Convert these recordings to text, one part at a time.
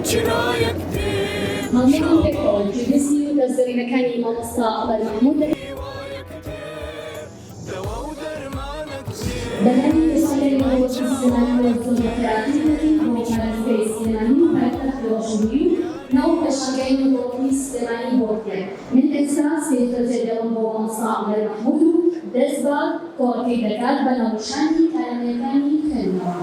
هەموو تێکەوەی ویستی و دەستێنەکانی مامۆستا ئەمەر محموود بەلای سەلەی سلێمانی و زۆربەکراتی بۆ پارێزگای سلێمانی و پایتەختی ڕۆژنبیری و ناو پێشانگای نەوەڵاتی سلێمانی بۆ کرد. من ئێستا سێتەجێ دەوم بۆ مامۆستا ئەمەر محموود و دەست بە کۆڵەکەی دەکات بە ناونیشانی کارامەیەکانی خوێندنەوە.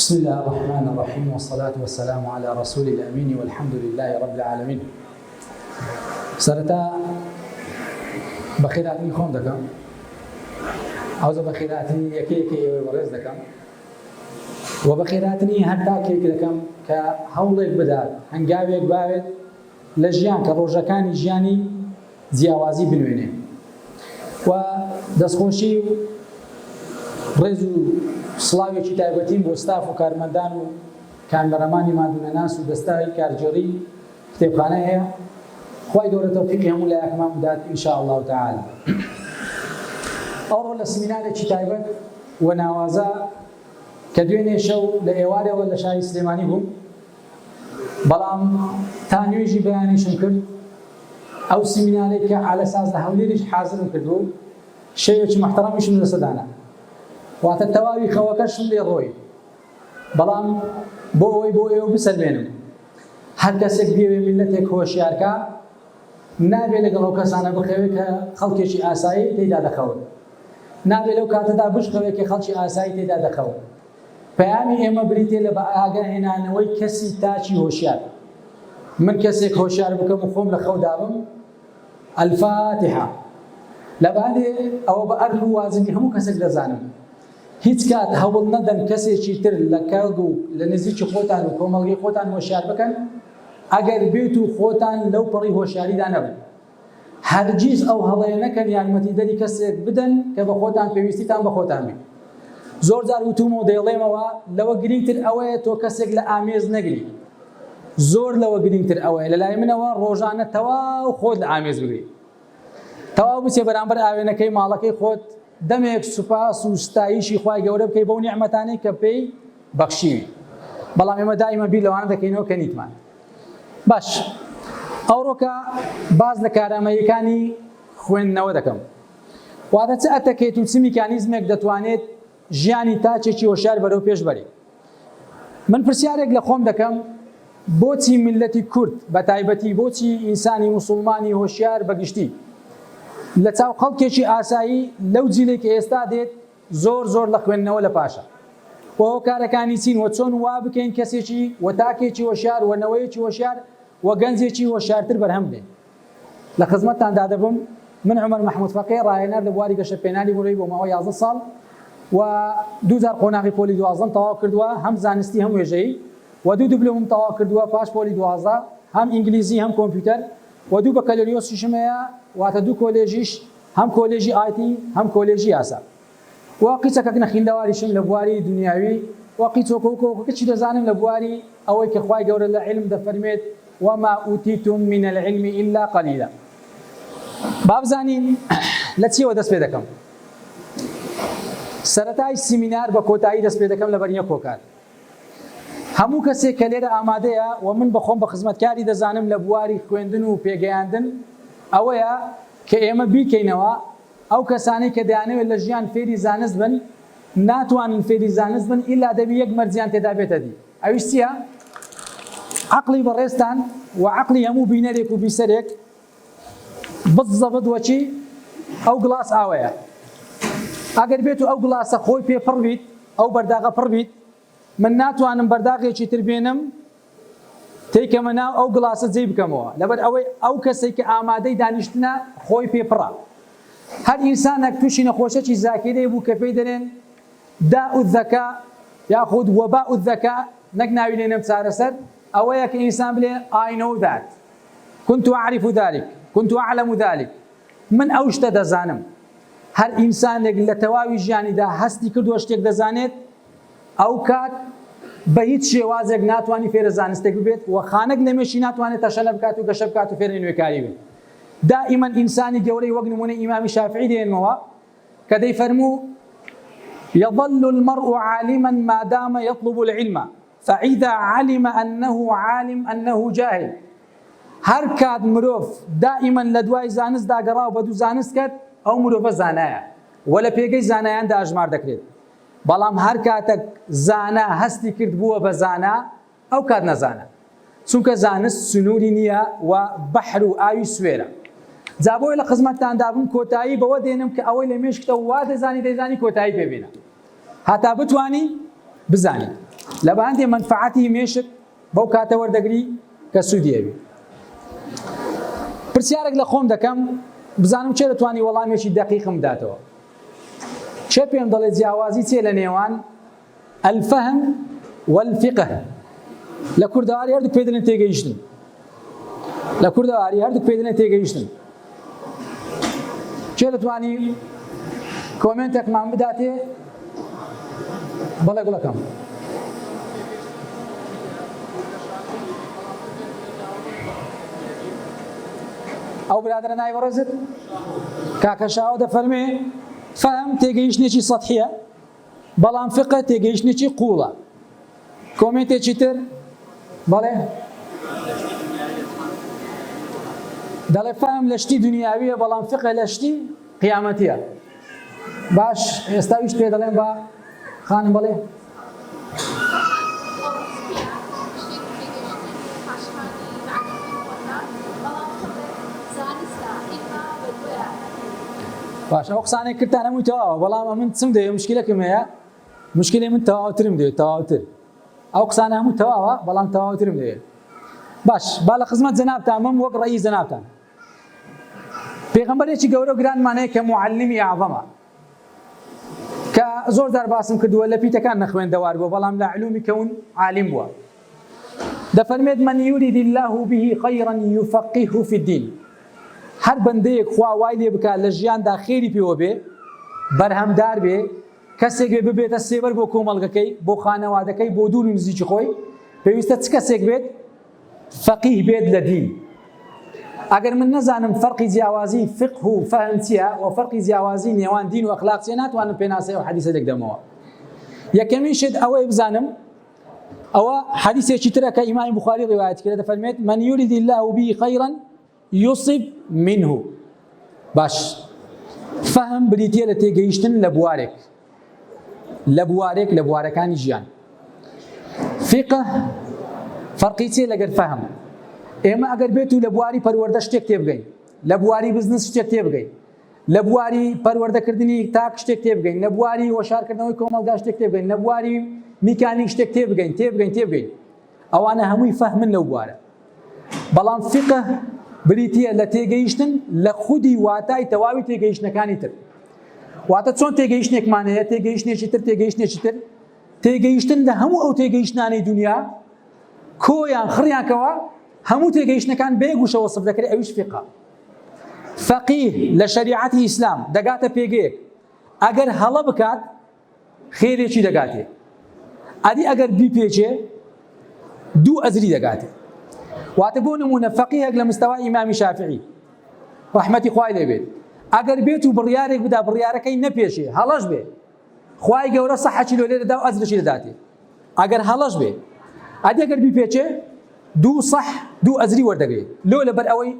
بسم الله الرحمن الرحيم والصلاة والسلام على رسول الأمين والحمد لله رب العالمين. سرتا بخيراتي خوم دكم عاوز بخيراتي يكيكي ورز دكم وبخيراتني حتى كيك دكم كهولك بدال هنجابك بابد لجيان كروجكاني جياني زياوازي بنوينه ودسخوشي رزو سڵاوێکی تایبەتیم بۆ ستاف و کارمەندان و کامێرەمانی مادونەناس و دەستای کارجێڕی کتێبخانە هەیە. خوای گەورە تەوفیقی هەموو لایەکمان بدات ئینشاء الله تعالی. ئەوڕۆ لە سمینارێکی تایبەت و ناوازە کە دوێنێ شەو لە ئێوارەوە لە شاری سلێمانی بووم، بەڵام تا نوێژی بەیانیشم کرد. ئەو سمینارێک کە عەلەساس لە هەولێریش حازرم کردبوو، شەوێکی محتەرەمیشم لەسەردانا، واتە تەواوی خەوەکەشم لێ ڕۆی، بەڵام بۆ ئەوەی بۆ ئێوە بسەلمێنم هەر کەسێک بێوێ میلەتێک هۆشیارکە نابێت لەگەڵ ئەو کەسانە بخەوێت کە خەڵکێکی ئاسایی تێیدا دەخەون، نابێت لەو کاتەدا بشخەوێت کە خەڵکی ئاسایی تێیدا دەخەون. پەیامی ئێمە بریتێ لە ئاگاهێنانەوەی کەسی تاچی هۆشیار. من کەسێک هۆشیار بکەم و خۆم لە خەودا بم. الفاتحة. لەبادێ ئەوە بە ئەرک و وازنی هەموو کەسێک دەزانم. هیچ کات هەوڵ نەدەن کەسێکی تر لە کەڵگ و لە نزیکی خۆتان و کۆمەڵگەی خۆتان هۆشیار بکەن ئەگەر بێت و خۆتان لەو پەڕی هۆشیاریدا نەبن. هەرگیز ئەو هەڵەیە نەکەن یارمەتیدەری کەسێک بدەن کە بە خۆتان پێویستیتان بە خۆتان بێت. زۆر جار وتومەوە دەیڵێمەوە لەوە گرنگتر ئەوەیە تۆ کەسێک لە ئامێز نەگری. زۆر لەوە گرنگتر ئەوەیە لە لای منەوە ڕۆژانە تەواو خۆت لە ئامێز بگری، تەواو بچێ بەرامبەر ئاوێنەکەی ماڵەکەی خۆت دەمێک سوپاس و ستایشی خوای گەورە بکەی بەو نیعمەتانەی کە پێی بەخشیوی. بەڵام ئێمە دائیمە بیر لەوانە دەکەینەوە کە نیتمان. باش، ئەوڕۆکە باز لە کارامەیەکانی خوێندنەوە دەکەم. واتە چ ئەتەکێت و چ میکانیزمێک دەتوانێت ژیانی تاچێکی هۆشیار بەرەو پێش بەری. من پرسیارێک لە خۆم دەکەم، بۆچی میلەتی کورد بە تایبەتی، بۆچی ئینسانی موسڵمانی هۆشیار بەگشتی لە چاو خەڵکێکی ئاسایی لەو جیلێک ئێستا دێت زۆر لە خوێندنەوە لە پاشە وە کارەکانی چین وە چۆن وا بکەین کەسێکی وە تاکێکی هۆشیار وەنەوەیەکی هۆشیار وە گەنجێکی هۆشیارتر بەرهەم بدەین. لە خزمەتتاندا دەبم. من عومەر محموود فەقێ ڕاهێنەر لە بواری گەشە پێنانی بۆرەوەی بۆ ماوەی 11 ساڵ و 2000 قۆناغی پۆلی 12 تەواو کردووە، هەم زانستی هەم وێژەیی، و 2 دیپلۆم تەواو کردووە پاش پۆلی 12، هەم ئینگلیزی هەم کۆمپیوتەر، و 2 بەکەلۆریۆسیشم هەیە، واتە 2 کۆلێژیش، هەم کۆلێژی ئایتی هەم کۆلێژی یاسا. واقعی چەکەک نەخیندەواریشم لە بواری دنیاوی، واقعی چۆکۆکۆکەچی دەزانم لە بواری ئەوەی کە خوای گەورە لە علم دەفەرمێت وما ئوتیتم من العلم إلا قليلا. بابزانین لە چیەوە دەست پێ دەکەم. سەرەتای سیمینار بە کۆتایی دەست پێ دەکەم لە بەرنیە کۆکار. هەموو کەسێک کە لێرە ئامادەیە و من بەخۆم بە خزمەتکاری دەزانم لە بواری خوێندن و پێگەیاندن ئەوەیە کە ئێمە بیکەینەوە ئەو کەسانی کە دەیانەوێت لە ژیان فێری زانست بن ناتوانن فێری زانست بن ئیلا دەبی یەک مەرجیان تێدا بێتە دی. ئەویش چییە؟ عەقڵی بەڕێستان و عەقڵی هەموو بینەرێک و بیسەرێک بزەبت وەچی ئەو گڵاس ئاوەیە. ئەگەر بێت و ئەو گڵاسە خۆی پێ پڕ بیت، ئەو بەرداغە پڕ بیت، من ناتوانم بەرداغێکی تر بێنم تێکەمە ناو ئەو گڵاسە جێی بکەمەوە، لەبەر ئەوەی ئەو کەسێک کە ئامادەی دانیشتنە خۆی پێپڕە. هەر ئینسانێک تووشی نەخۆشەکی زاکێرەی بوو کە پێی دەرێن داء الذەکا یاخود وەباء الذەکا، نەک ناوی لێنەم چارەسەر، ئەوەیە کە ئینسان بڵێ I know that، كنت أعرف ذلك، كنت أعلم ذلك، من ئەو شتە دەزانم. هەر ئینسانێک لە تەواوی ژیانیدا هەستی کردووە شتێک دەزانێت، ئەو کات بە هیچ شێوازێک ناتوانانی فێرە زانستێک ببێت و خانەک لە مێشی ناتوانێت تەشەنە بکات و گەشە بکات و فێرە نوێکاری بێت. دائیمەن ئینسانی گەورەی وەک نمونەی ئیمامی شافعی دێنمەوە کە دەیفەرموو يظل المرء عالما ما دام يطلب العلم فإذا علم أنه عالم أنه جاهل. هر کات مرۆڤ دائما لە دوای زانست داگەڕا و بە دوو زانست کرد ئەو مرۆڤە زانایە و لە پێگەی زانایان داژمار دەکرێت. بەڵام هەر کاتێک زانا هەستی کرد بووە بە زانا ئەو کات نەزانە، چونکە زانست سنووری نییە و بەحر و ئاوی سوێرە. جا بۆی لە خزمەتتاندا بم کۆتایی بەوە دێنم کە ئەوەی لە مێشکتە وا دەیزانی کۆتایی پێبێنە هەتا بتوانی بزانی لە بەهەندێ منفعەتی مێشک بەو کاتە وەردەگری کە سوودیەوی. پرسیارێک لە خۆم دەکەم بزانم چێ دەتوانی وەڵامێکی دەقیقم بداتەوە. چێ پێم دەڵێت جیاوازی چێ لە نێوان الفەهم والفقه؟ لە کوردەواری هەردووک پێ دەڵێن تێگەیشتن. لە کوردەواری هەردووک پێ دەڵێن تێگەیشتن. چێ دەتوانی کۆمنتێکمان بداتێ؟ بەڵێ گوڵەکەم. ئەو برادرە نایوەڕێزت کاکە شاوە دەفەرمێ فەهم تێگەیشتنێکی سەطحیە بەڵام فقه تێگەیشتنێکی قوڵە. کۆمنتێکی تر؟ بەڵێ دەڵێ فەهم لە شتی دنیاویە بەڵام فقه لە شتی قیامەتیە. باش ئێستا ویش پێ دەڵێن بە خانم بەڵێ باش ئەو قسانەی کردتان هەمووی تەواوە بەڵام من چم دەوێ مشکلەکەم هەیە مشکلی من تەواوترم دەوێت تەواوتر ئەو قسانە هەموو تەواوە بەڵام تەواوترم دەوێت. باش با لە خزمەت جەنابتان بم وەک ڕەئی جەنابتان. پێغەمبەرێکی گەورە و گرانمانەیە کە معلمی عەظەمە کە زۆر جار باسم کردووە لە پیتەکان نەخوێندەوار بووە بەڵام لە علومی کەون عالم بووە. دەفەرمێت من يريد الله به خيرا يفقهه في الدين. هەر بەندەیەک خوا وای لێ بکات لە ژیاندا خێری پێوە بێ بەرهەمدار بێ کەسێک بێ ببێتە سێبەر بۆ کۆمەڵگەکەی بۆ خانەوادەکەی بۆ دوور و نزیکی خۆی پێویستە چ کەسێک بێت فەقیه بێت لە دین. ئەگەر من نەزانم فەرقی جیاوازی فقه و فەهم چییە و فەرقی جیاوازی نێوان دین و ئەخلاق چییە ناتوانم پێناسەی ئەو حەدیسە دەکدەمەوە. یەکەمیشت ئەوەی بزانم ئەوە حەدیسێکی ترە کە ئیمامی بوخاری ڕیوایەت کردە دەفەرمێت من يريد الله به خيرا يصب منه. باش فەهم بریتە لە تێگەیشتن لە بوارەکانی ژیان. فقه فەرقی چییە لەگەر فەهم؟ ئێمە ئەگەر بێت و لە بواری پەروەردە شتێک تێبگەین، لە بواری بزنس شتێک تێبگەین، لە بواری پەروەردەکردنی تاک شتێک تێبگەین، لە بواری وەشارکردنەوەی کۆمەڵگا شتێک تێبگەین، لە بواری میکانیک شتێک تێبگەین ئەوانە هەمووی فەهمن لەو بوارە. بەڵام فقه بریتە لە تێگەیشتن لە خودی واتای تەواوی تێگەیشتنەکانی تر. واتە چۆن تێگەیشتنێکمان هەیە تێگەیشتنێکی تر تێگەیشتن لە هەموو ئەو تێگەیشتنانەی دنیا کۆیان خڕیانکەوە هەموو تێگەیشتنەکان بێگوشە وەسف دەکرێت ئەویش فقه. فەقیه لە شەریعەتی ئیسلام دەگاتە پێگەیەک ئەگەر هەڵە بکات خێرێکی دەگاتێ ئەدی ئەگەر بیپێچێ دوو ئەزری دەگاتێ. واتە بۆ نمونە فەقیهێک لە مستەوای ئیمامی شافعی ڕەحمەتی خوای لێبێت ئەگەر بێت و بڕیارێک بدا بڕیارەکەی نەپێشێ هەڵەش بێ خوای گەورە سەحەکی لێ دەدا و ئەزرشی دەداتێ. ئەگەر هەڵەش بێ ئەدی ئەگەر بیپێچێ دوو صح دوو ئەزری وەردەگرێت. لۆ لەبەر ئەوەی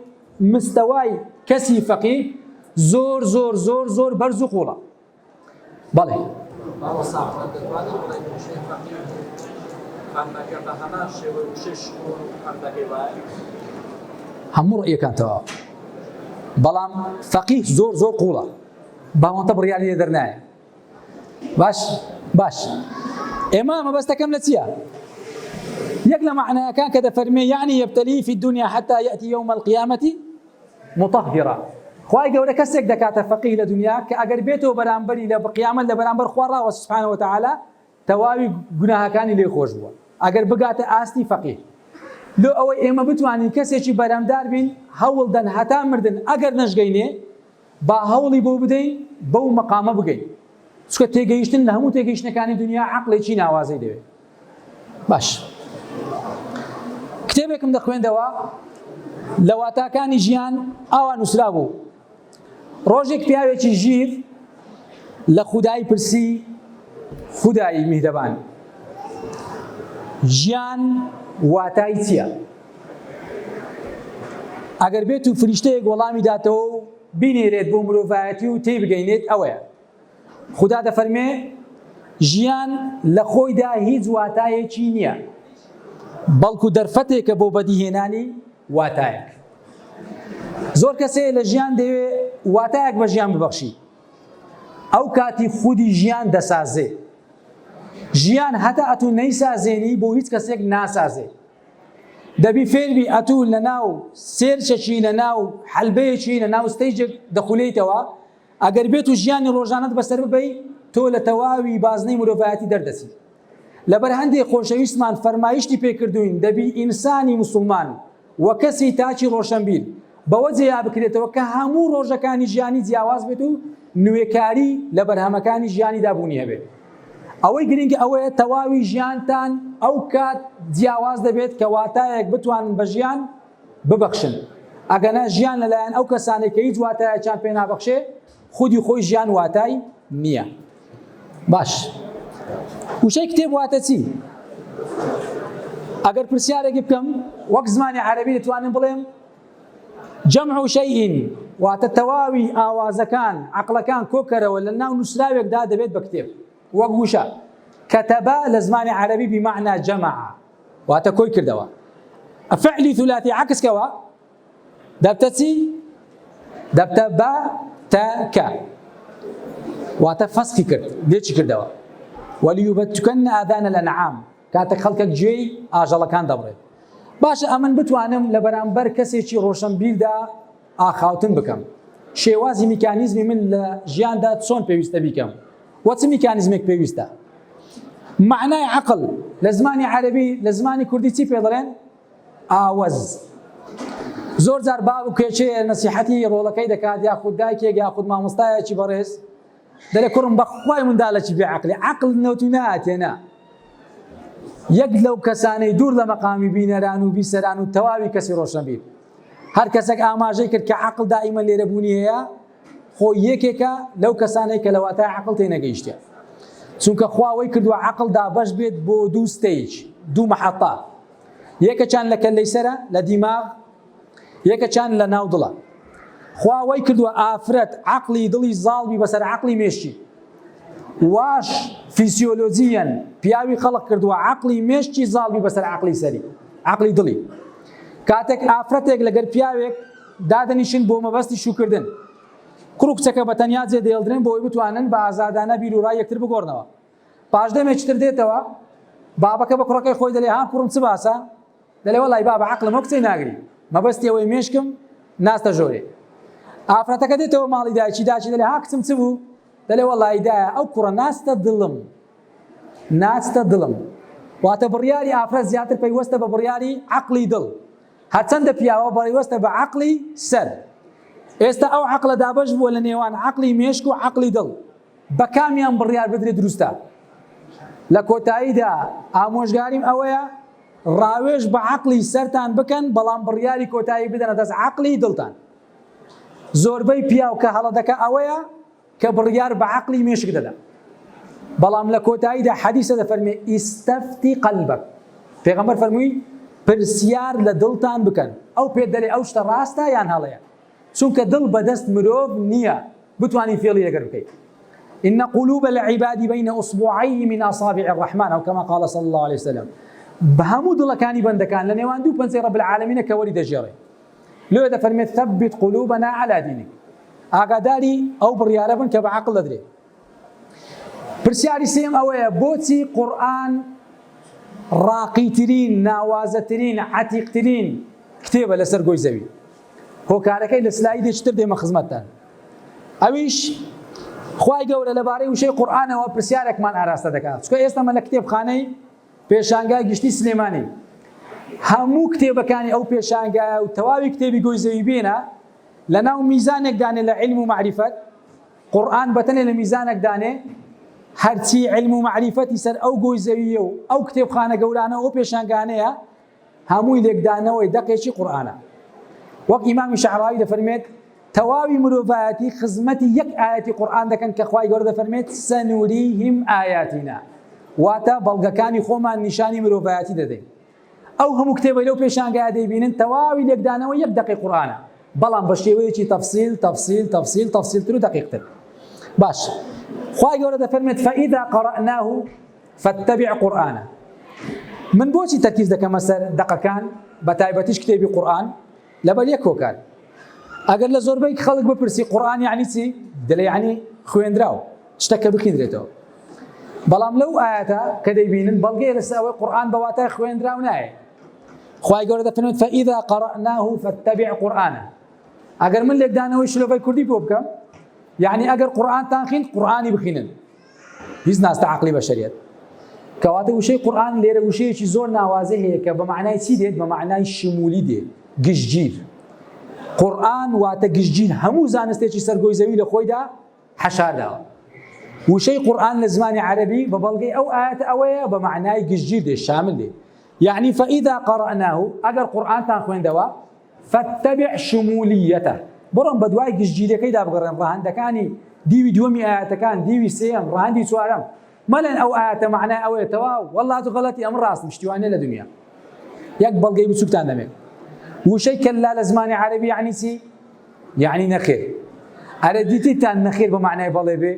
مستەوای کەسی فەقیه زۆر بەرز و قوڵە. بەڵێ هەموو ڕێیەکان تەواو بەڵام فەقیه زۆر قوڵە باوەندە بڕیاری لێ دەرنایە. باش ئێمە مەبەستەکەم لە چییە؟ یەک لە معناکان کە دەفەرمێ یعنی یەبتەلی فی الدنیا حتى یأتی یوم القیامة مطهرا. خوای گەورە کەسێک دەکاتە فەقیه لە دنیا کە ئەگەر بێتەوە بەرامبەری لە قیامەت لە بەرامبەر خوا ڕاوە سبحانه وتعالى تەواوی گوناهەکانی لێ خۆش بووە ئەگەر بگاتە ئاستی فەقیه. لۆ ئەوەی ئێمە بتوانین کەسێکی بەرەمدار بین هەوڵدەن هەتا مردن ئەگەر نەشگەینێ با هەوڵی بۆ بدەین بەو مەقامە بگەین چونکە تێگەیشتن لە هەموو تێگەیشتنەکانی دنیا عەقڵێکی ناوازەی دەوێت. باش کتێبێکم دەخوێندەوە لە واتاکانی ژیان ئاوا نووسرا بوو. ڕۆژێک پیاوێکی ژیر لە خودای پرسی خودایی میهرەبان ژیان واتای چییە؟ ئەگەر بێت و فریشتەیەک وەڵامی داتەوە و بینێرێت بۆ مرۆڤایەتی و تێی بگەینێت ئەوەیە. خوددا دەفەرمێ ژیان لە خۆیدا هیچ واتایەکی نییە بەڵکو دەرفەتێکە بۆ بەدیهێنانی واتایەک. زۆر کەسێ لە ژیان دەوێ واتایەک بە ژیان ببەخشی، ئەو کاتی خودی ژیان دەسازێ. ژیان هەتا ئەتوو نەیسازێنی بۆ هیچ کەسێک ناسازێ. دەبی فێربی ئەتوو لە ناو سێرچەکی لە ناو حەلبەیەکی لە ناو ستەیجێک دەخولێیتەوە، ئەگەر بێت و ژیانی ڕۆژانەت بەسەر ببەی تۆ لە تەواوی بازنەی مرۆڤایەتی دەردەچی. لەبەر هەندێک خۆشەویستمان فەرمایشتی پێکردوین دەبی ئینسانی موسڵمان وە کەسی تاچی ڕۆشنبیر بەوە جێیا بکرێتەوە کە هەموو ڕۆژەکانی ژیانی جیاواز بێت و نوێکاری لە بەرهەمەکانی ژیانی دابوونی هەبێت. ئەوەی گرنگی ئەوەیە تەواوی ژیانتان ئەو کات جیاواز دەبێت کە واتایەک بتوانن بە ژیان ببەخشن. ئەگەنا ژیان لەلایەن ئەو کەسانێک کە هیچ واتایەکیان پێ نابەخشێ خودی خۆی ژیان واتای نییە. باش وشەی کتێب واتە چی؟ ئەگەر پرسیارێکی بکەم وەک زمانی عەرەبی دەتوانم بڵێم جەمع شەیئین واتە تەواوی ئاوازەکان عەقڵەکان کۆکەرەوە لە ناو نووسراوێکدا دەبێت بە کتێب. وەک وشە کەتەبە لە زمانی عەرەبی بمعنى جەمع واتە کۆی کردەوە. فعلی ثلاثی عەکسکەوە دەبتە چی؟ دەبتە بە تە کە واتە فەسخی کرد لێکی کردەوە. وەلیوبەتکەن ئاذان الأنعام کاتێک خەڵکێک گوێی ئاژەڵەکان دەبڕێت. باشە ئەمن بتوانم لە بەرامبەر کەسێکی ڕۆشنبیردا ئاخاوتن بکەم. شێوازی میکانیزمی من لە ژیاندا چۆن پێویستە بیکەم؟ وەچ میکانیزمێک پێویستە؟ معنای عەقڵ لە زمانی عەرەبی لە زمانی کوردی چی پێ دەڵێن؟ ئاوەز. زۆر جار باب و کێچەیە نەسیحەتی ڕۆڵەکەی دەکات یاخود دایکێک یاخود مامۆستایەکی بەڕێز دەڵێ کوڕم بەخوای منداڵێکی بێعەقڵی عەقڵ نەوتو ناتێنا. یەک لەو کەسانەی دوور لە مەقامی بینەران و بیسەران و تەواوی کەسی ڕۆشنبیر هەر کەسێک ئاماژەی کرد کە عەقڵ دائیمەن لێرە بوونی هەیە خۆ یەکێکە لەو کەسانەی کە لە واتای عەقڵ تێنەگەیشتە. چونکە خواوەی کردووە عەقڵ دابەش بێت بۆ دوو ستەیج دوو مەحەطە. یەکەچان لە کەللەی سەرە لە دیماغ، یەکەچان لە ناو دڵە. خواوەی کردووە ئافرەت عەقڵی دڵی زاڵبی بەسەر عەقڵی مێشتی. واش فیسیۆلۆجیەن پیاوی خەڵق کردووە عەقڵی مێشتی زاڵبی بەسەر عەقڵی سەری عەقڵی دڵی. کاتێک ئافرەتێک لەگەر پیاوێک دادەنیشن بۆ مەبەستی شوکردن کوڕ و کچەکە بە تەنیا جێ دێڵدرێن بۆی بتوانن بە ئازادانە بیر و ڕای یەکتر بگۆڕنەوە. پاشدەمێکتر دێتەوە بابەکە بە کوڕەکەی خۆی دەڵێ ها کوڕم چ باسە؟ دەڵێ وەڵای بابە عەقڵم وەک کچەی ناگری مەبەستی ئەوەی مێشکم ناستە ژۆرێ. ئافرەتەکە دێتەوە ماڵی دایکی داچی دەڵێ ها کچم چ بوو؟ دەڵێ وەڵای دایە ئەو کوڕە ناستە دڵم ناستە دڵم. واتە بڕیاری ئافرەت زیاتر پەیوەستە بە بڕیاری عەقڵی دڵ هەرچەندە پیاوە پەیوەستە بە عەقڵی سەر. ئێستا ئەو عەقڵە دابەش بووە لە نێوان عەقڵی مێشک و عەقڵی دڵ بە کامیان بڕیار بدرێت دروستە؟ لە کۆتاییدا ئامۆژگاریم ئەوەیە ڕاوێژ بە عەقڵی سەرتان بکەن بەڵام بڕیاری کۆتایی بدەنە دەست عەقڵی دڵتان. زۆربەی پیاو کە هەڵەدەکە ئەوەیە کە بڕیار بە عەقڵی مێشک دەدا بەڵام لە کۆتاییدا حەدیسە دەفەرمێ ئیستەفتی قەلبەک پێغەمبەر فەرمووی پرسیار لە دڵتان بکەن ئەو پێ دەڵێ ئەو شتە ڕاستە یان هەڵەیە چونکە دڵ بەدەست مرۆڤ نییە بتوانی فێڵی لەگەر بکەیت. إن قلوب العباد بين أصبعين من أصابع الرحمن أو كما قال صلى الله عليه وسلم. بهمو دڵەکانی بەندەکان لە نێوان دوو پەنجەی رب العالمینە کە وەری دەژێڕێ. لێ دەفەرمێت ثبت قلوبنا على دينك. ئاگاداری ئەو بڕیارە بن کە بە عەقڵ دەدرێت. پرسیاری سێم ئەوەیە بۆچی قورئان ڕاقیترین ناوازەترین عەتیقترین کتێبە لەسەر گۆی زەوی؟ هۆکارەکەی لە سلایدێکتر دێمە خزمەتتان. ئەویش خوای گەورە لەبارەی وشەی قورئانەوە پرسیارێکمان ئاراستە دەکات. چونکە ئێستا من لە کتێبخانەی پێشانگای گشتی سلێمانی هەموو کتێبەکانی ئەو پێشانگایە و تەواوی کتێبی گۆی زەوی بێنە لە ناو میزانێک دانێ لە عیلم و معریفەت قورئان بەتەنێ لە میزانێک دانێ هەرچی عیلم و معریفەتی سەر ئەو گۆی زەویە و ئەو کتێبخانە گەورانە ئەو پێشانگانەیە هەمووی لێکدانەوەی دەقێکی قورئانە. وەک ئیمامی شەعراوی دەفەرمێت تەواوی مرۆڤایەتی خزمەتی یەک ئاەتی قورئان دەکەن کە خوای گەورە دەفەرمێت سەنوریهم ئایاتینا، واتە بەڵگەکانی خۆمان نیشانی مرۆڤایەتی دەدەین. ئەو هەموو کتێبە لەو پێشانگایە دەیبینن تەواوی لێکدانەوە یەک دقی قورئانە، بەڵام بە شێوەیەکی تەفسیلتر و دقیقتر. باش خوای گەورە دەفەرمێت فەئیذا قەرەئناه فاتبع قورئانه. من بۆچی تەرکیز دەکەمە سەر دقەکان بە تایبەتیش کتێبی قورئان لەبەر یەک کۆکار. ئەگەر لە زۆربەی خەڵک بپرسی قورئان یعنی چی؟ دەڵێ یعنی خوێندراوە، شتەکە بخوێندرێتەوە. بەڵام لەو ئاەتە کە دەیبینن بەڵگەی لەسەر ئەوەی قورئان بە واتای خوێندراو نایە. خوای گەورە دەفەرمێت فەئیذا قەرەئناه فاتبع قورئانه. ئەگەر من لێکدانەوەی شلۆڤەی کوردی بۆ بکەم، یعنی ئەگەر قورئانتان خوێند قورئانی بخوێنن، هیچ ناستە عەقلی بەشەریەت. کەواتە وشەی قورئان لێرە وشەیەکی زۆر ناوازە هەیە کە بە معنای چی دێت؟ بە معنای شمولی دێت، گشتگیر. قورئان واتە گشتگیر، هەموو زانستێکی سەرگۆی زەوی لە خۆیدا حەشارداوە. وشەی قورئان لە زمانی عەرەبی بە بەڵگەی ئەو ئاەتە ئەوەیە بە معنای گشتگیر دێت، شامل دێت. یعنی فەئیذا قەرەئناه، ئەگەر قورئانتان خوێندەوە، فاتبع شمولیەته، بڕۆن بە دوای گشتگیریەکەیدا بگەڕێن، ڕاهەندەکانی دیوی دووەمی ئاەتەکان، دیوی سێەم، ڕاهەندی چوارەم، مەڵێن ئەو ئاەتە معنای ئەوەیە تەواو وەڵڵا تو غەڵەتی ئەمە ڕاستم شتیوانێ لە دنیا. یەک بەڵگەی بچووکتان دەمێت. وشەی کەلا لە زمانی عەرەبی یعنی چی؟ یعنی نەخێر. ئەرە دیتیتان نەخێر بە معنای بەڵێ بێ؟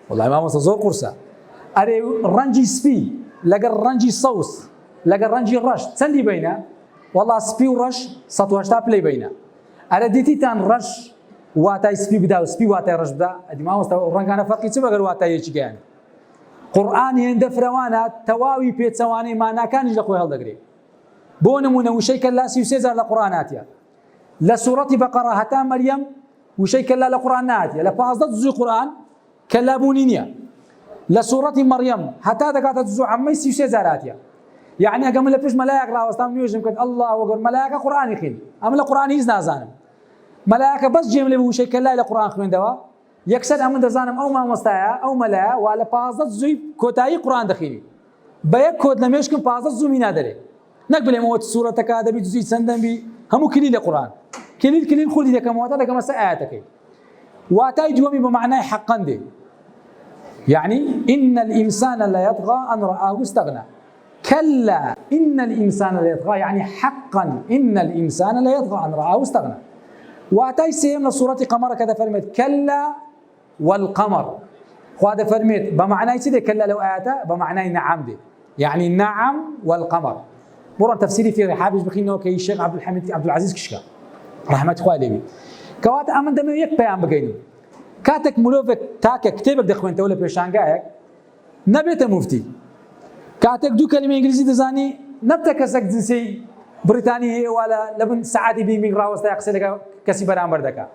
وەڵڵای مامۆستا زۆر قورسە. ئەرێ ڕەنجی سپی لەگەڵ ڕەنجی سەوس لەگەڵ ڕەنجی ڕەش چەندی بینە؟ وەڵڵا سپی و ڕەش 180 پلەی بینە. ئەرە دیتیتان ڕەش واتای سپی بدا و سپی واتای ڕەش بدا؟ ئەدی مامۆستا ڕەنگانە فەرقی چ بەگەر واتایەکی گەیان؟ قورئان هێندە فرەوانە تەواوی پێچەوانەی ماناکانیش لە خۆی هەڵدەگرێت. بۆ نمونە وشەی کەلا 33 جار لە قورئان هاتیە. لە سوورەتی بەقەرە هەتا مەریەم وشەی کەلا لە قورئان نهاتیە. لە 15 جزوی قورئان کەلا بوونی نییە. لە سوورەتی مەریەم هەتا دەکاتە جزو عەمەی 33 جار هاتیە. یعنی ئەگەر من لە پێش مەلایەک ڕاوەستام نوێژم کرد ئەڵڵا وەگەر مەلایەکە قورئانی خوێن، ئەمە لە قورئان هیچ نازانم. مەلایەکە بەس جێم لێ وشەی کەلای لە قورئان خوێندەوە، یەکسەر ئەمن دەزانم ئەو مامۆستایە ئەو مەلایە وا لە 15 جزوی کۆتایی قورئان دەخوێنی. بە یەک کۆت لە مێشکم 15 جزو مینا دەرێ. نەک بڵێم ئەوە سوورەتەکە دەبی جزوی چەندەم بی، هەموو کلیل لە قورئان. کلیل خوردی دەکەمەوە تا دەکەمە سەر ئاەتەکەی. واتای دووەمی بە معنای حەقەن دێ. يعني إن الإنسان ليطغى أن رآه استغنى. كلا إن الإنسان ليطغى يعني حقا إن الإنسان ليطغى أن رآه استغنى. واتای سێم لە سوورەتی قەمەرە کە دەفەرمێت كلا والقمر. خوا دەفەرمێت بە معنای چی دێ كلا لەو ئاەتە؟ بە معنای نەعەم دێ، يعني نعم والقمر. بڕۆن تەفسیری فێ ڕێحابش بخینەوە کە شێخ عەبدولعەزیز کشکە ڕەحمەت خوای لێ بێت. کەواتە ئەمن دەمەوێت یەک پەیام بگەین. کاتێک مرۆڤێک تاکە کتێبێک دەخوێنێتەوە لە پێشانگایەک نەبێتە موفتی. کاتێک دوو کەلیمە ئینگلیزی دەزانی نەبتە کەسێک جنسەی بریتانی هەیە وا لە بن سەعاتی بیمینگ ڕاوەستایە قسە لەگە کەسی بەرامبەر دەکات.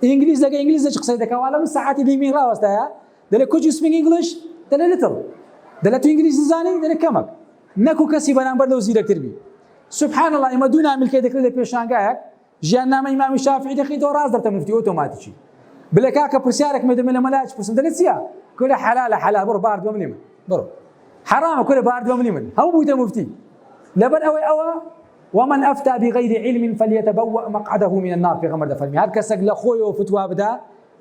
ئینگلیز لەگە ئینگلیزی قسەی دەکات وا لە بن سەعاتی بیمینگ ڕاوەستایە دەڵێ could you speak English؟ دەڵێ little. دەڵێ تو ئینگلیزی زانی؟ دەڵێ کەمەک. نەکو کەسی بەرامبەر لەو زیرەکتر بی. سبحان الله ئێمە دوو نامیلکەی دەکرێت لە پێشانگایەک، ژیاننامەی ئیمامی شافعی دەخینەوە ڕاست دەبتە موفتی ئۆتۆماتیکی. بڵێ کاکە پرسیارێک مێدەمێ لە مەلایەک پرسم دەڵێ چییە؟ کولە حەلالە حەلال بڕۆ بارد بە منی من بڕۆ. حرامە کولە بارد بە منی من هەموو بوویتە موفتی. لەبەر ئەوەی ئەوە ومن أفتى بغير علم فليتبوأ مقعده من النار. پێغەمبەر دەفەرمێ هەر کەسێک لە خۆیەوە فتوا بدا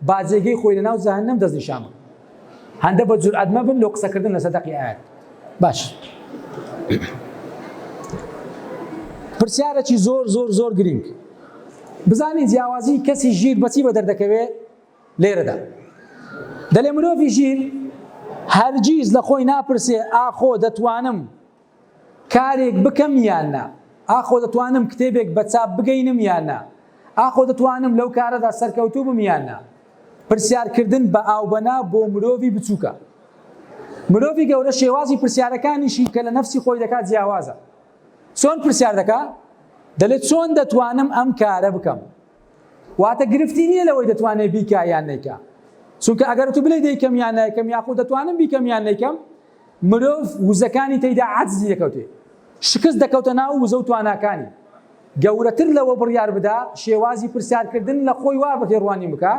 بازێگەی خۆی لەناو جەهەنەم دەستنیشانە. هەندە بە جورئەت مەبن لۆ قسەکردن لەسەر دەقی ئاەت. باش پرسیارێکی زۆر گرنگ. بزانین جیاوازی کەسی ژیر بەچی بە دەردەکەوێت لێرەدا. دەڵێ مرۆڤی ژیر هەرگیز لە خۆی ناپرسێ ئاخۆ دەتوانم کارێک بکەم یان نا، ئاخۆ دەتوانم کتێبێک بە چاپ بگەینم یان نا، ئاخۆ دەتوانم لەو کارەدا سەرکەوتوو بم یان نا. پرسیارکردن بە ئاوبەنا بۆ مرۆڤی بچووکە. مرۆڤی گەورە شێوازی پرسیارەکانیشی کە لە نەفسی خۆی دەکات جیاوازە. چۆن پرسیار دەکات؟ دەڵێت چۆن دەتوانم ئەم کارە بکەم. واتە گرفتی نییە لەوەی دەتوانێت بیکا یان نەیکا. چونکە ئەگەر تو بڵێ دەیکەم یان نایکەم یاخۆ دەتوانم بیکەم یان نەیکەم، مرۆڤ وزەکانی تێیدا عەجزی دەکەوتێ، شکست دەکەوتە ناو وزە و تواناکانی. گەورەتر لەوە بڕیار بدا شێوازی پرسیارکردن لە خۆی وا بە تێڕوانی بکە،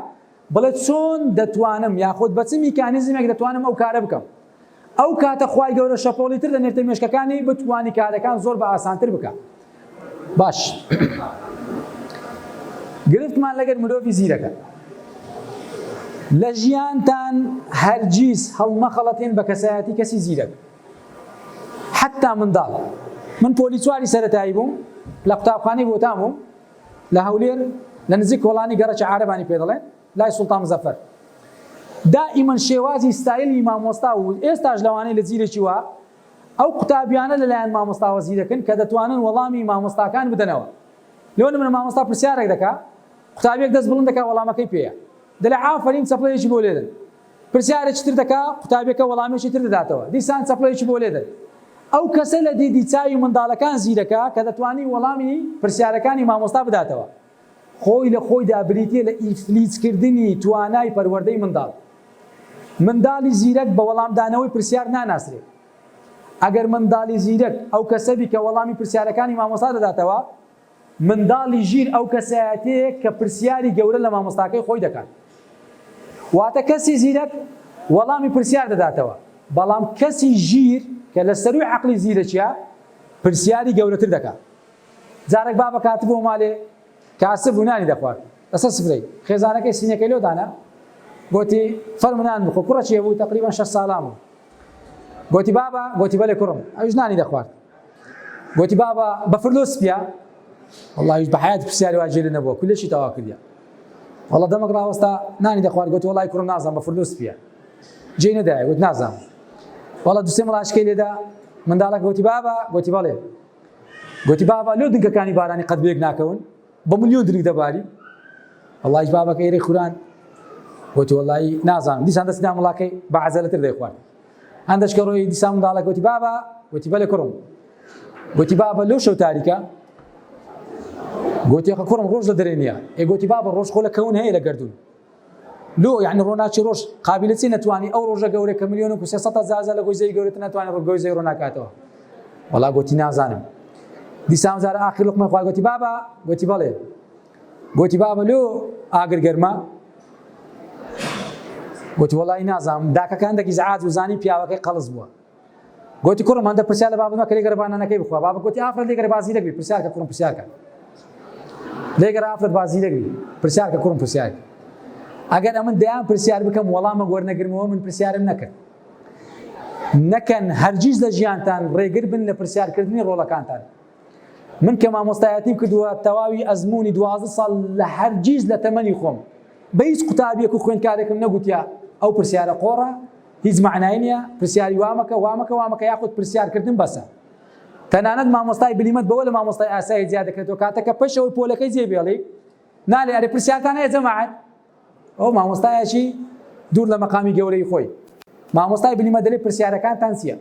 بڵێ چۆن دەتوانم یاخۆت بە چ میکانیزمێک دەتوانم ئەو کارە بکەم. ئەو کاتە خوای گەورە شەپۆڵی تر دەنێتە مێشکەکانی بتوانی کارەکان زۆر بە ئاسانتر بکە. باش گرفتمان لەگەر مرۆڤی زیرەکە لە ژیانتان هەرگیز هەڵمەخەڵەتێن بە کەسایەتی کەسی زیرەک حتا منداڵ من پۆلی چواری سەرەتایی بووم لە قوتابخانەی بۆتان بووم لە هەولێر لە نزیک کۆڵانی گەڕەکی عارەبانی پێ دەڵێن لای سوڵتان مزەفەر دائیمەن شێوازی ستایلی مامۆستا و ئێستاش لەوانەیە لە زیرێکی وە ئەو قوتابیانە لەلایەن مامۆستاوە زیرەکەن کە دەتوانن وەڵامی مامۆستاکان بدەنەوە لەوە من مامۆستا پرسیارێک دەکا قوتابیەک دەست بڵند دەکا وەڵامەکەی پێیە دەڵێ ئافەرین چەپڵەیەکی بۆ لێدەن پرسیارێکی تر دەکا قوتابیەکە وەڵامێکی تر دەداتەوە دیسان چەپڵەیەکی بۆ لێدەن ئەو کەسە لە دیدی چاوی منداڵەکان زیرەکە کە دەتوانی وەڵامی پرسیارەکانی مامۆستا بداتەوە خۆی لە خۆیدا بریتێ لە ئیفلیچکردنی توانای پەروەردەی منداڵی زیرەک بە وەڵامدانەوەی پرسیار ناناسرێت ئەگەر منداڵی زیرەک ئەو کەسەبی کە وەڵامی پرسیارەکانی مامۆستا دەداتەوە منداڵی ژیر ئەو کەسایەتەیە کە پرسیاری گەورە لە مامۆستاکەی خۆی دەکات واتە کەسی زیرەک وەڵامی پرسیار دەداتەوە بەڵام کەسی ژیر کە لە سەروی عەقڵی زیرەکیە پرسیاری گەورەتر دەکات جارێک بابە کاتبوو بۆ ماڵێ کاسە بوو نانی دەخوارد لەسەر سفرەی خێزانەکەی سینەکەی لێ دانا گوتی فەرمونان بخۆ کوڕە چێ بوو تەقریبان 6 ساڵان بوو گوتی بابە گوتی بەلێ کوڕم ئەویش نانی دەخوارد گوتی بابە بە فردۆس پیا والله بە حیاتی پرسیاری واجێ لێ نەبووە کولێکی تەوا کردیە والله دەمەک ڕاوەستا نانی دەخوارد گوتی وەڵای کوڕم نازانم بە فردۆس پیا جێی نەدایە گوت نازانم والله دووسێ مڵاشکەی لێدا منداڵەکە گوتی بابە گوتی بەڵێ گوتی بابە لێ دنگەکانی بارانی قەت بێک ناکەون بە ملیۆن درنگ دەباری والله بابەکە ئێرەی خوران گوتی وەڵی نازانم دیسان دەستی مڵاکەی بە عەزەلەتر دەیخوارد هەندێک ڕۆی دیسان منداڵەکە گوتی بابە گوتی بەلێ کوڕم گوتی بابە لەو شەو تاریکە گوتی ئەخە کوڕم ڕۆژ لە دەرێ نییە ئێ گوتی بابە ڕۆژ خۆ لە کەون هەیە لە گەردون لۆ یعنی ڕۆناچی ڕۆژ قابلە چی نەتوانی ئەو ڕۆژە گەورەی کە ملیۆن و 300 زازە لە گۆی زەوی گەورەتر ناتوانێت ڕۆژگەی زەوی ڕۆناکاتەوە وەڵا گوتی نازانم دیسان زارە ئاخر لقمە خوا گوتی بابە گوتی بەڵێ گوتی بابە لۆ ئاگر گەرمە گوتی وەڵی نازانم داکەکان دەکی زەعات و زانی پیاوەکەی قەڵز بووە گوتی کوڕم هەندە پرسیار لە بابەمە کە لێگەرە بانانەکەی بخوا بابە گوتی ئافرەت لێگەرە بازیرەک بی پرسیارکە کوڕم پرسیارکە لێگەرە ئافرەت بازیرەک بی پرسیارکە کوڕم پرسیارکە ئەگەر ئەمن دەیان پرسیار بکەم وەڵامە گوەرنەگرمەوە من پرسیارم نەکەن هەرگیز لە ژیانتان ڕێگر بن لە پرسیارکردنی ڕۆڵەکانتان من کە مامۆستایەتیم کردووە تەواوی ئەزمموی 12 ساڵ لە هەرگیز لە تەمەنی خۆم بە هیچ قوتابیەک و خوێندکارێکم نەگوتیا ئەو پرسیارە قۆڕە هیچ معنای نییە پرسیاری وامەکە یاخود پرسیارکردن بەسە تەنانەت مامۆستای بلیمەت بەوە لە مامۆستای ئاسایی زیاد دەکرێتەوە کاتەکە پێشەوەی پۆلەکەی جێبێڵی نالێ ئەرێ پرسیارتان هەیە جەماعەت ئەو مامۆستایەکی دوور لە مەقامی گەورەی خۆی مامۆستای بلیمە دەڵێ پرسیارەکانتان چییە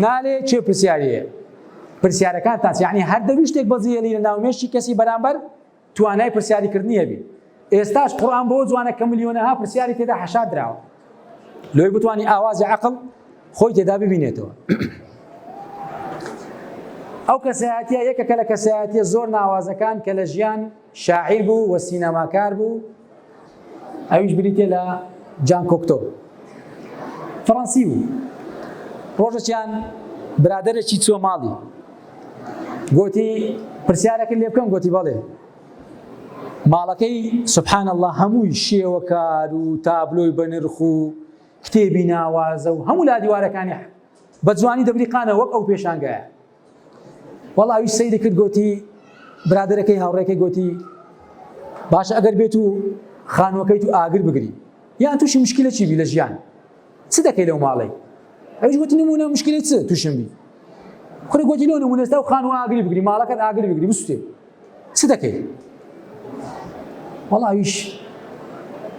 نالێ چێ پرسیاریەیە پرسیارەکانتان یعنی هەر دەوی شتێک بەجێهێڵی لە ناومێشتی کەسی بەرامبەر توانای پرسیاریکردنی هەبێت ئێستاش قورئان بۆ جوانە کە ملیۆنەها پرسیاری تێدا حەشاد دراوە لۆی بتوانی ئاوازی عەقڵ خۆی تێدا ببینێتەوە ئەو کەسایەتیە یەکێکە لە کەسایەتیە زۆر ناوازەکان کە لە ژیان شاعیر بوو و سینەماکار بوو ئەویش بریتێ لە جان کۆکتۆ فەڕەنسی بوو ڕۆژێکیان برادەرێکی چووە ماڵی گوتی پرسیارەکە لێ بکەم گوتی بەڵێ ماڵەکەی سبحان الله هەمووی شێوەکار و تابلۆی بەنرخ و کتێبی ناوازە و هەموو لا دیوارەکانی بە جوانی دەبریقانە وەک ئەو پێشانگایە وەڵا ئەویش سەیری کرد گوتی برادەرەکەی هاوڕێکەکەی گوتی باشە ئەگەر بێت و خانووەکەیت و ئاگر بگری یان تووشی مشکلە چی بی لە ژیان چ دەکەی لەو ماڵەی ئەویش گوتی نمونە مشکلەی چ تووشم بی کوڕی گوتی لەو نمونەستا و خانووە ئاگری بگری ماڵەکەت ئاگری بگری بسووتێ چ دەکەی وەڵا ئەویش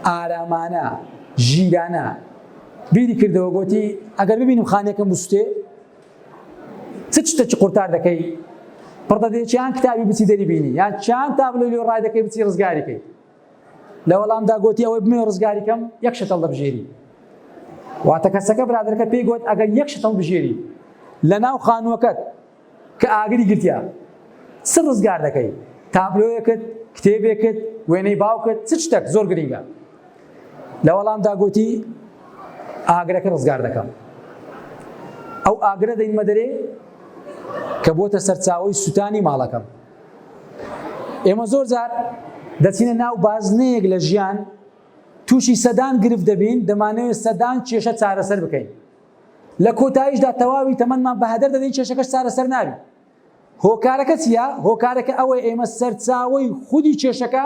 ئارامانە ژیرانە بیری کردەوە گوتی ئەگەر ببینم خانێکم بسووتێ چ شتێکی قورتار دەکەی پڕدەدێ چیان کتابی بچی دەریبینی یان چیان تابلۆی لێ ڕای دەکەی بچی ڕزگاریکەی لە وەڵامدا گوتی ئەوەی بمێ ڕزگاریکەم یەک شەتەڵ دەبژێری واتە کەسەکە برادەرەکە پێی گوت ئەگەر یەک شەتەڵ بژێری لە ناو خانووەکەت کە ئاگری گرتیا چ ڕزگار دەکەی تابلۆیەکت کتێبێکت وێنەی باوکت چ شتێک زۆر گرنگە لە وەڵامدا گوتی ئاگرەکە ڕزگار دەکەم ئەو ئاگرە دەینمە دەرێ کە بۆتە سەرچاوەی سوتانی ماڵەکەم ئێمە زۆر جار دەچینە ناو بازنەیەک لە ژیان تووشی سەدان گرفت دەبین دەمانەوێت سەدان کێشە چارەسەر بکەین لە کۆتاییشدا تەواوی تەمەنمان بە هەدەر دەدەین کێشەکەش چارەسەر نابی هۆکارەکە چییە؟ هۆکارەکە ئەوەی ئێمە سەرچاوەی خودی کێشەکە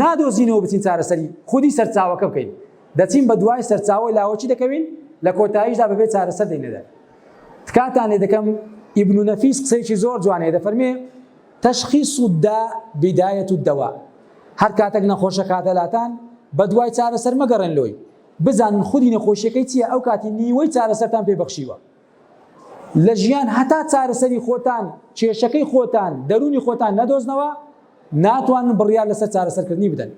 نادۆزینەوە بچین چارەسەری خودی سەرچاوەکە بکەین دەچین بە دوای سەرچاوەی لاوەچی دەکەوین لە کۆتاییشدا بەبێ چارەسەر دەینەدەر تکاتان لێ دەکەم ئیبن نەفیس قسەیەکی زۆر جوانەیە دەفەرمێ تەشخیص الداء بداية الدواء هەر کاتێک نەخۆشە کاتەلاتان بە دوای چارەسەر مەگەڕێن لۆی بزانن خودی نەخۆشیەکەی چییە ئەو کاتی نیوەی چارەسەرتان پێبەخشیوە لە ژیان هەتا چارەسەری خۆتان کێشەکەی خۆتان دەرونی خۆتان نەدۆزنەوە ناتوانن بڕیار لەسەر چارەسەرکردنی بدەن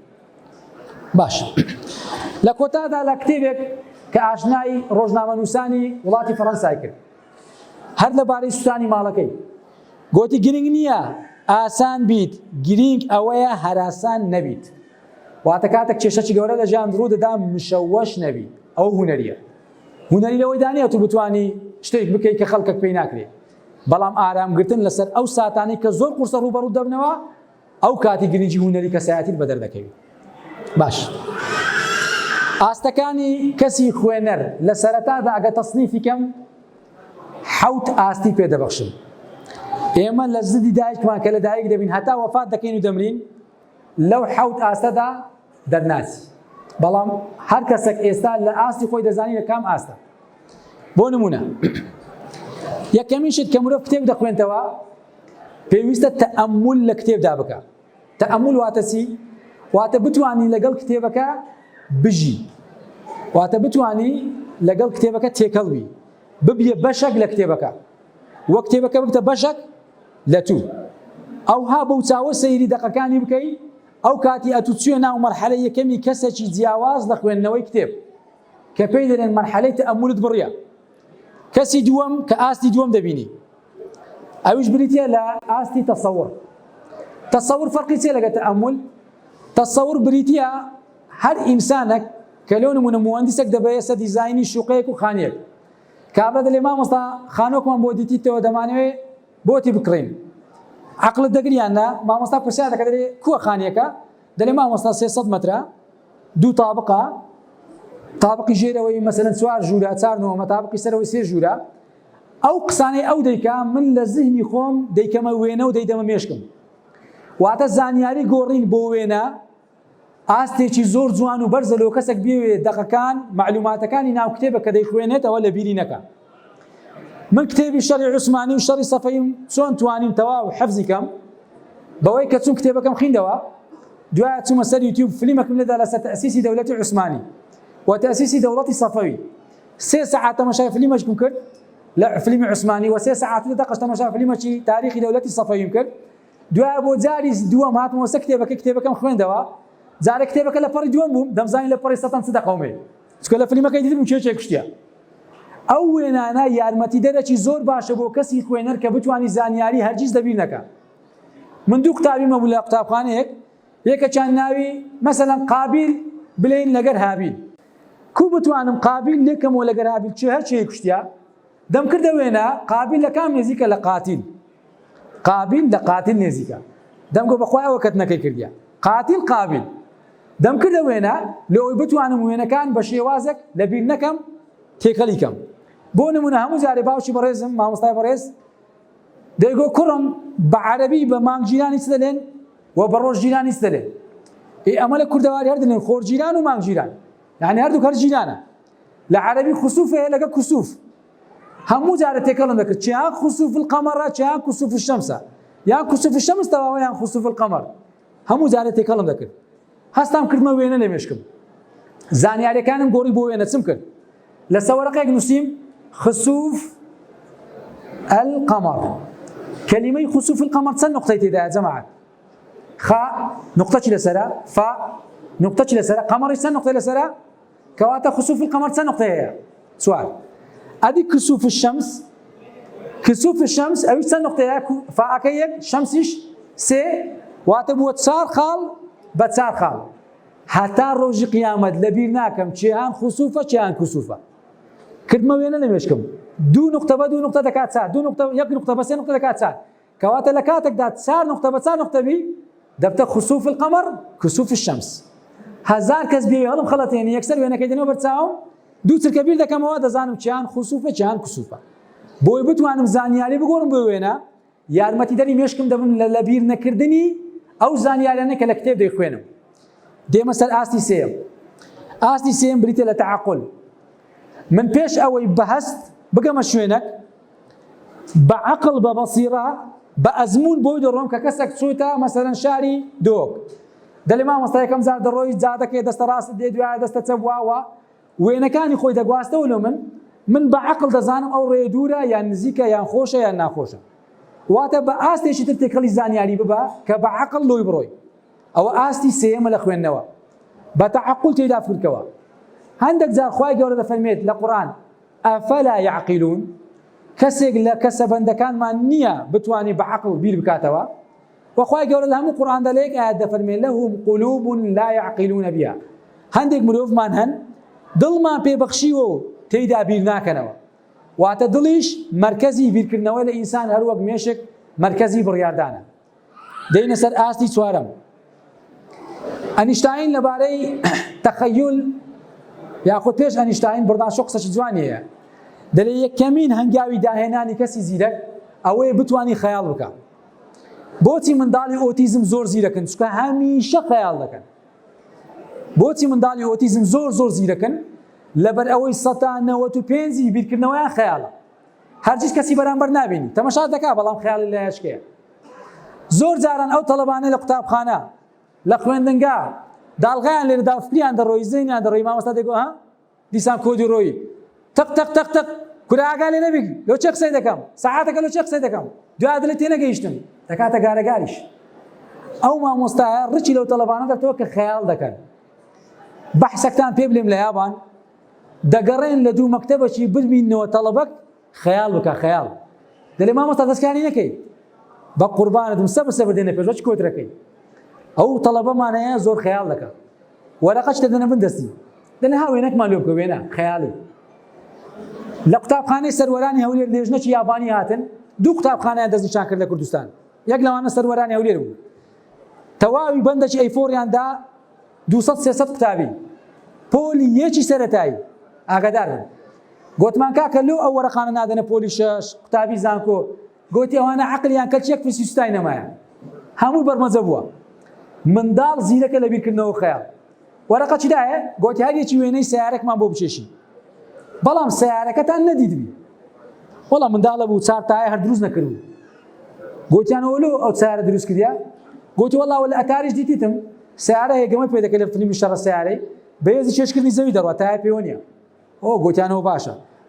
باش لە کۆتادا لە کتێبێک کە ئاشنایی ڕۆژنامەنووسانی وڵاتی فەڕەنسای کرد هەر لەبارەی سوتانی ماڵەکەی گوتی گرنگ نییە ئاسان بیت گرنگ ئەوەیە هەراسان نەبیت واتە کاتێک کێشەی گەورە لە ژیان ڕوو دەدا مشەوەش نەبی ئەو هونەریە هونەری لەوەی دانیە تو بتوانی شتێک بکەیت کە خەڵکەک پێی ناکرێت بەڵام ئارامگرتن لەسەر ئەو ساتانەی کە زۆر قورسە ڕوبەڕوو دەبنەوە ئەو کاتی گرنگی هونەری کەسایەتیت بەدەر دەکەوێت باش ئاستەکانی کەسی خوێنەر لە سەرەتادا ئەگە تەصنیفی کەم حەوت ئاستی پێدەبەخشن ئێمە لە زدی دایکمان کە لە دایک دەبین هەتا وەفات دەکەین و دەمرین لەو حەوت ئاستەدا دەرناچی بەڵام هەر کەسێک ئێستا لە ئاستی خۆی دەزانی لە کام ئاستە بۆ نمونە یەکەمین شت کە مرۆڤ کتێب دەخوێنتەوە پێویستە تەئەممول لە کتێبدا بکە تەئەممول واتە چی؟ واتە بتوانی لەگەڵ کتێبەکە بژی واتە بتوانی لەگەڵ کتێبەکە تێکەڵبی ببیە بەشێک لە کتێبەکە وە کتێبەکە ببتە بەشێک لە تو ئەوها بەو چاوە سەیری دەقەکانی بکەی ئەو کاتی ئەتوچووە ناو مەرحەلەی یەکەمی کەسێکی جیاواز لە خوێندنەوەی کتێب کە پێی دەڵێن مەرحەلەی تەئەممولت بڕیە کەسی دووەم کە ئاستی دووەم دەبینی ئەویش بریتە لە ئاستی تەسەوور تەسەوور فەرقی چێ لەگە تەئەممول تەسەوور بریتە هەر ئینسانێک کە لەو نمونە موهەندیسێک دەبێسە دیزاینی شوقەیەک و خانیەک کابرا دەڵێ مامۆستا خانۆکمان بۆ دیتیتەوە دەمانەوێت بۆتی بکڕین عقلت دەگریاننا مامۆستا پرسیار دەکات دەڵێ کووە خانیەکە دەڵێ مامۆستا 300 مەترە دوو تابقە تابقی ژێرەوەی مەسەلەن 4 ژوورە 4 نۆمە تابقی سەرەوەی 3 ژوورە ئەو قسانەی ئەو دەیکا من لە زیهنی خۆم دەیکەمە وێنە و دەیدەمە مێشکم واتە زانیاری گۆڕین بۆ وێنە ئاستێکی زۆر جوان و بەرزە لەوە کەسێک بێوێ دەقەکان معلوماتەکانی ناو کتێبە کە دەیخوێنێتەوە لە بیری نەکە من کتێبی شەڕی عوسمانی و شەڕی سەفەیم چۆن توانیم تەواو حەفزی کەم بەوەی کە چوون کتێبەکەم خوێندەوە دوایە چوومە سەر یوتیوب فلیمەکەم لێدا لەسەر تەئسیسی دەوڵەتی عوسمانی و تەئسیسی دەوڵەتی سەفەوی 3 ساعات تەماشای فلیمەشکم کرد لە فلیمی عوسمانی و 3 ساعات دەقەش تەماشای فلیمەکی تاریخی دەوڵەتی سەفەویم کرد دوایە بۆ جاری دووەم هاتمەوە سەر کتێبەکەم خوێندەوە جارە کتێبەکە لە پەڕی دووەم بووم دەمزانی لە پەڕی سەتەن چ دەقەومێ چکە لە فلیمەکەی دیدم کێچێک کوشتیە ئەو وێنانە یارمەتی دەرەکی زۆر باشە بۆ کەسی خوێنەر کە بتوانی زانیاری هەرگیز دەبیر نەکە من دوو قوتابی مەبوو لە قوتابخانەیەک یەکەچیان ناوی مەسەلەن قابیل بلێن لەگەر هابیل کو بتوانم قابیل لێکەمەوە لەگەر هابیل چ هەرچی کوشتیە دەم کردە وێنە قابیل لە کام نێزیکە لە قاتیل قابیل لە قاتیل نێزیکە دەم گۆ بەخوای ئەوە کەتنەکەی کردیە قاتیل قابیل دەم کردە وێنە لەوەی بتوانم وێنەکان بە شێوازێک لە بیر نەکەم تێکەڵی کەم بۆ نمونە هەموو جارێ باوکی بەڕێزم مامۆستای بەڕێز دەیگۆ کوڕم بە عەرەبی بە مانگگیرانی چ دەلێن و بە ڕۆژگیرانی چ دەلێن ئەمە لە کوردەواری هەر دەلێن خۆرگیران و مانگگیران یعنی هەردووک هەر جیرانە لە عەرەبی خوسوفێ لەگە کوسوف هەموو جارە تێکەڵم دەکرد چیان خوسوف القەمەرە چیان کوسوف الشەمسە یان کوسوف الشەمس تەواوە یان خوسوف القەمەر هەموو جارە تێکەڵم دەکرد هەستام کردمە وێنە لە مێشکم زانیاریەکانم گۆڕی بۆ وێنە چم کرد لە سەوەرەقەیەک نووسیم خسوف القەمەر کەلیمەی خسوف القەمەر چەند نقطەی تێدایە جەماعەت خا نقطەچی لەسەرە فا نقطەچی لەسەرە قەمەڕی چەند نقطەی لەسەرە کەواتە خسوف القەمەر چەند نقطەی هەیە چوار ئەدی کسوف الشەمس ئەوی چەند نقطەیە فاعەکە یەک شەمسیش سێ واتە بووە 4 خاڵ بە 4 خاڵ هەتا ڕۆژی قیامەت لەبیر ناکەم چیان خوسوفە چیان کوسوفە کردمە وێنە لە مێشکم 2 نقطە بە 2 نقطە دەکات 4 1 نقطە بە 3 نقطە دەکات 4 کەواتە لە کاتێکدا 4 نقطە بە 4 نقطە بی دەبتە خسوف القمر كسوف الشمس هزار کەس بێ هەڵم خەڵەتێنی یەکسەر وێنەکەی دێنەوە بەرچاوم دوو چرکە بیر دەکەمەوە دەزانم چیان خسوفە چیان کسوفە بۆی بتوانم زانیاری بگۆڕم بۆ وێنە یارمەتیدەری مێشکم دەبم لە بیر نەکردنی ئەو زانیاریانە کە لە کتێب دەیخوێنم دێمە سەر ئاستی سێم ئاستی سێم بریتە لە تەعەقول من پێش ئەوەی بەهەست بگەمە شوێنەک بە عەقڵ بە بەسیرە بە ئەزمون بۆی دەڕۆم کە کەسێک چوویتە مەسەلەن شاری دۆک دەڵێ مامۆستا یەکەم جار دەڕۆی جادەکەی دەستە ڕاست دێ دوایە دەستە چەپ واوە وێنەکانی خۆی دەگواستەوە لە من بە عەقڵ دەزانم ئەو ڕێ دوورە یان نزیکە یان خۆشە یان ناخۆشە واتە بە ئاستێکی تر تێکەڵی زانیاری ببە کە بە عەقڵ لۆی بڕۆی ئەوە ئاستی سێیەمە لە خوێندنەوە بە تەعەقول تێدا فکرکەوە هەندێک جار خوای گەورە دەفەرمێت لە قورئان ئەفەلا یعقیلون کەسێک لە کەسەبەندەکانمان نییە بتوانێت بە عەقڵ بیر بکاتەوە وخوای گەورە لە هەموو قورئاندا لە یەک ئاەت دەفەرمێت لەهم قولوب لا یعقیلون بها هەندێک مرۆڤمان هەن دڵمان پێبەخشیوە و تێیدا بیر ناکەنەوە واتە دڵیش مەرکەزی بیرکردنەوەی لە ئینسان هەر وەک مێشک مەرکەزی بڕیاردانە دێینە سەر ئاستی چوارەم ئەنیشتاین لەبارەی تەخەیول یاخود پێش ئەنیشتاین بڕداشۆ قسەی جوانیەیە دەڵێ یەکەمین هەنگاوی داهێنانی کەسی زیرەک ئەوەیە بتوانی خەیاڵ بکە بۆچی منداڵی ئۆتیزم زۆر زیرەکن چونکە هەمیشە خەیاڵ دەکەن بۆچی منداڵی ئۆتیزم زۆر زیرەکن لەبەر ئەوەی 95% بیرکردنەوەیان خەیاڵە هەرگیز کەسی بەرامبەر نابینی تەماشا دەکا بەڵام خەیاڵی لە هێشکەیە زۆر جاران ئەو تەڵەبانەی لە قوتابخانە لە خوێندنگا داڵغایان لێرە دافکریان دەڕۆی زەینیان دەڕۆی مامۆستا دەیگۆ ها دیسان کۆدی ڕۆی تق کورە ئاگا لێ نەبی لەو چێ قسەی دەکەم سەعاتەکە لەو چێ قسەی دەکەم دوای دڵێ تێنەگەیشتم دەکاتە گارەگاریش ئەو مامۆستایە ڕچی لەو تەڵەبانە دەتەوە کە خەیاڵ دەکەن بەحسەکتان پێ بڵێم لە یابان دەگەڕێن لە دوو مەکتەبەکی ببینەوە تەڵەبەک خەیاڵ بکە خەیاڵ دەڵێ مامۆستا دەستکاری نەکەی بە قوربانت سەبر دێنە پێش وەچ کۆترەکەی ئەو تەڵەبەمانەیە زۆر خەیاڵ دەکە وەرەقەش دەدەنە بن دەستی دەنێ ها وێنەکمان لێ بکە وێنە خەیاڵی لە قوتابخانەی سەروەرانی هەولێر لێژنەکی یابانی هاتن دوو قوتابخانەیان دەستنیشان کرد لە کوردستان یەک لەوانە سەروەرانی هەولێر بوو تەواوی بەندێکی ئەیفۆریاندا 200-300 قوتابی پۆلی یەکی سەرەتایی ئاگادار بن گوتمان کاکە لەو ئەو وەرەقانە نادەنە پۆلی 6 قوتابی زانکۆ گوتی ئەوانە عەقلیان کەلچ یەک فیسی سوتای نەمایە هەموو بەرمەجە بووە منداڵ زیرەکە لە بیرکردنەوە خەیاڵ وەرەقە چیدایە گوتی هەر یەکی وێنەی سیارێکمان بۆ بچێشی بەڵام سیارەکەتان نەدیدبی وەڵام منداڵە بوو چار تایە هەر دروست نەکردبوو گوتیانەوە لۆ ئەو سیارە دروست کردیا گوتی وەڵاوە لە ئەتاریش دیتیتم سیارە هێگەمە پێ دەکەی لە فلیمی شەڕە سیارەی بەهێزی چێشکردنی زەوی دەڕوە تایە پێوە نییە ئۆ گوتیانەوە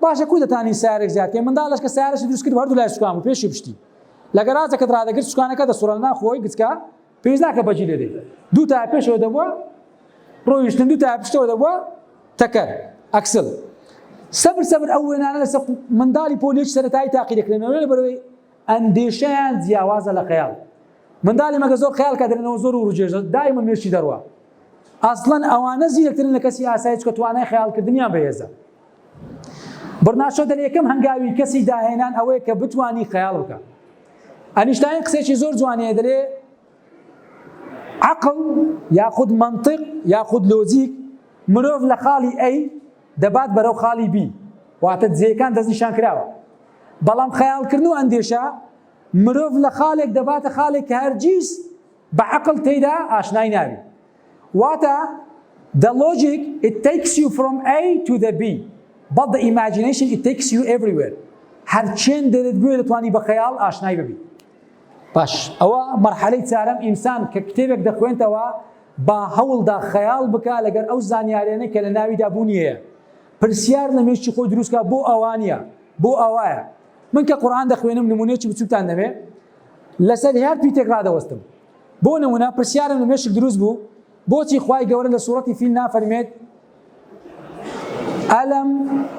باشە کوی دەتانی سیارێک زیاتکە منداڵش کە سیارەشی دروست کرد هەردوو لای سوکان و پێشی پشتی لە گەراجەکەت ڕادەگرت سوکانەکە دەسوڕە ناخۆی گچکە پێویست ناکە بەجی لێدەی دوو تایە پێشەوە دەبووە ڕۆیشتن دوو تایە پشتەوە دەبووە تەکەر ئەکسل سەبر ئەو وێنانە لەسەر منداڵی پۆلیۆکی سەرەتایی تاقی دەکرێنەوە لەبەرەوەی ئەندێشەیان جیاوازە لە خەیاڵ منداڵی مەگە زۆر خەیاڵ کەدرێنەوە زۆر و ڕوجێژە دایمە مێشی دەڕوە ئەسڵەن ئەوانە زیرەکترن لە کەسی ئاسایی چکە توانای خەیاڵکردنیان بەهێزە بڕناشۆ دەر یەکەم هەنگاوی کەسی داهێنان ئەوەیە کە بتوانی خەیاڵ بکە ئەنیشتاین قسێکی زۆر جوانەیە دەرێ عەقڵ یاخود منطق یاخود لۆجیک مرۆڤ لە خاڵی ئەی دەبات بەرەو خاڵی بی واتە جێیەکان دەستنیشان کراوە بەڵام خەیاڵکردن و ئەندێشە مرۆڤ لە خاڵێک دەباتە خاڵێک کە هەرگیز بە عەقڵ تێیدا ئاشنای نابی واتە the logic it takes you from A to the B but the imagination it takes you everywhere هەرچێن دەرێت بوێ دەتوانی بە خەیاڵ ئاشنای ببی باش ئەوە مەرحەلەی چارەم ئینسان کە کتێبێک دەخوێنتەوە با هەوڵدا خەیاڵ بکە لەگەر ئەو زانیاریانەی کە لە ناویدا بوونی هەیە پرسیار لە مێشتی خۆی دروستکە بۆ ئەوانیە بۆ ئەوایە من کە قورئان دەخوێنم نمونەیەکی بچووکتان دەمێ لەسەر هەر پیتێک ڕادەوەستم بۆ نمونە پرسیارم لە مێشک دروست بوو بۆچی خوای گەورە لە سوورەتی فیل نافەرمێت ئەلەم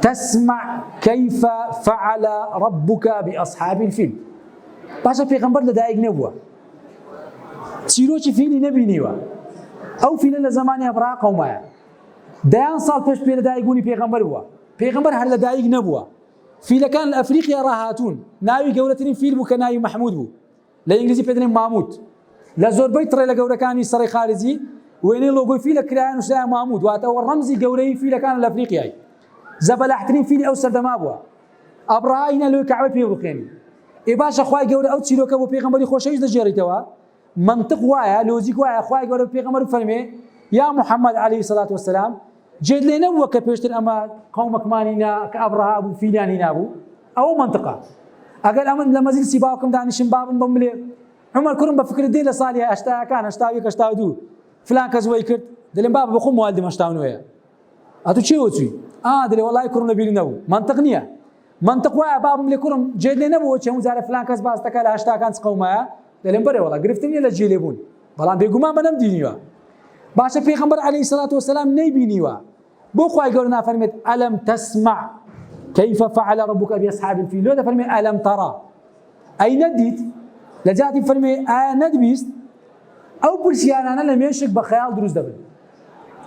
تەسمع كيف فعل ربك بأصحاب الفيل باشە پێغەمبەر لەدایک نەبووە چیرۆکی فیلی نەبینیوە ئەو فیلە لە زمانی ئەبراها قەومایە دەیان ساڵ پێش پێ لەدایکبوونی پێغەمبەر بووە پێغەمبەر هەر لەدایک نەبووە فیلەکان لە ئەفریقیا ڕاهاتوون ناوی گەورەترین فیل بوو کە ناوی مەحموود بوو لە ئینگلیزی پێ دەڵێن ماموت لە زۆربەی تڕێ لە گەورەکانی سەڕی خارجی وێنەی لۆگۆی فیلە کرایان وشلای مامود واتەوە ڕەمزی گەورەی فیلەکان لە ئەفریقیای زەبەلاحترین فیلی ئەو سەردەما بووە ئەبراهینە لۆی کەعبە پێ بڕخێنی ئێ باشە خوای گەورە ئەو چیرۆکە بۆ پێغەمبەری خۆشەویست دەجێڕیتەوە منطق وایە لۆجیک وایە خوای گەورە پێغەمبەر فەرمێ یا محەممەد عەلەیهی سەڵات وەسەلام جێت لێ نەبووە کە پێشتر ئەمە قەومەکمانی کە ئەبڕەها بوو فیلانی نابوو ئەوە منطقە ئەگەر ئەمن لە مەجلیسی باوکم دانیشم بابم بم بڵێ عومەر کوڕم بە فکرت دێ لە ساڵی 80ەکان 82 فلان کەس وەی کرد دەڵێم بابە بەخۆم والدم 89 ئەتو چێ وەچووی دەڵێ وەڵای کوڕم لەبیری نەبوو منطق نییە منطق وایە بابم لێ کوڕم جێت لێ نەبووە چەند جارە فلان کەس باس دەکات لە 80ەکان چ قەومایە دەڵێم بەرێ وەڵا گرفتم نیە لە جێ لێبوون بەڵام بێگومان بە نەمدینیوە باشە پێغەمبەر عەلەیهی سەڵات وەسەلام نەیبینیوە بۆ خوای گەورە نافەرمێت ئەلەم تەسمع كيف فعل ربك بأصحاب الفيل لو فرمي ألم ترى أي نديت لجاتي فرمي ندبيست أو برسيانا لم يشك بخيال دروز دبل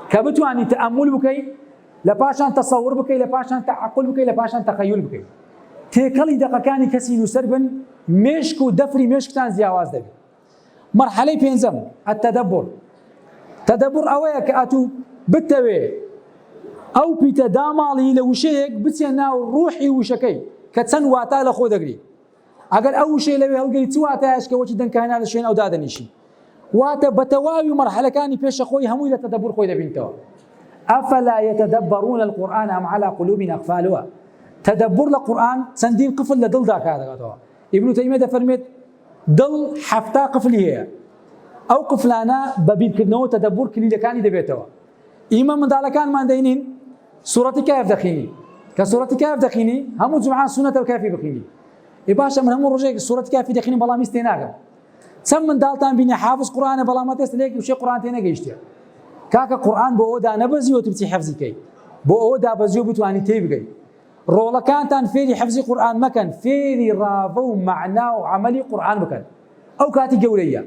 كبتواني تأمل بكي لباشان تصور بكي لباشان تعقل بكي لباشان تخيل بكي تيكلي دقيقاني كسي نسربن مشكو دفري مشكتان زياواز دبي مرحلة بينزم التدبر تدبر أويا كأتو بالتوي ئەو پیتە داماڵی لە وشەیەک بچێن ناو ڕوحی وشەکەی کە چەند واتا لە خۆ دەگری ئەگەر ئەو وشەی لەوێ هەڵگەری چ واتایش کە وەکی دەنگکانە لە شوێن ئەو دادەنیشی واتە بە تەواوی مەرحەلەکانی پێشە خۆی هەمووی لە تەدەبور خۆی دەبینتەوە ئەفەلا یەتەدەبەڕون القورئان ئەم عەلا قولوب ئەقفالها تەدەبور لە قورئان چەندین قفل لە دڵدا کاتەکاتەوە ئیبن تەیمیە دەفەرمێت دڵ 7 قفلی هەیە ئەو قفلانە بە بیرکردنەوە تەدەبور کلیلەکانی دەبێتەوە ئیمە منداڵەکانمان دەینین سورة كهف دخيني كسورة كهف دخيني هم جمعان سنة وكافي بخيني إباشا من هم رجع سورة كهف دخيني بلا مستناقة سم من دالتان بيني حافظ قرآن بلا ما تستليك وشي قرآن تينا جيشتيا كاكا قرآن بأودا نبزي وتبتي حفظي كي بأودا بزيو بتواني تيبقي رولا كانتان فيري حفظي قرآن مكان فيري رافو معناه وعملي قرآن مكان أو كاتي جورية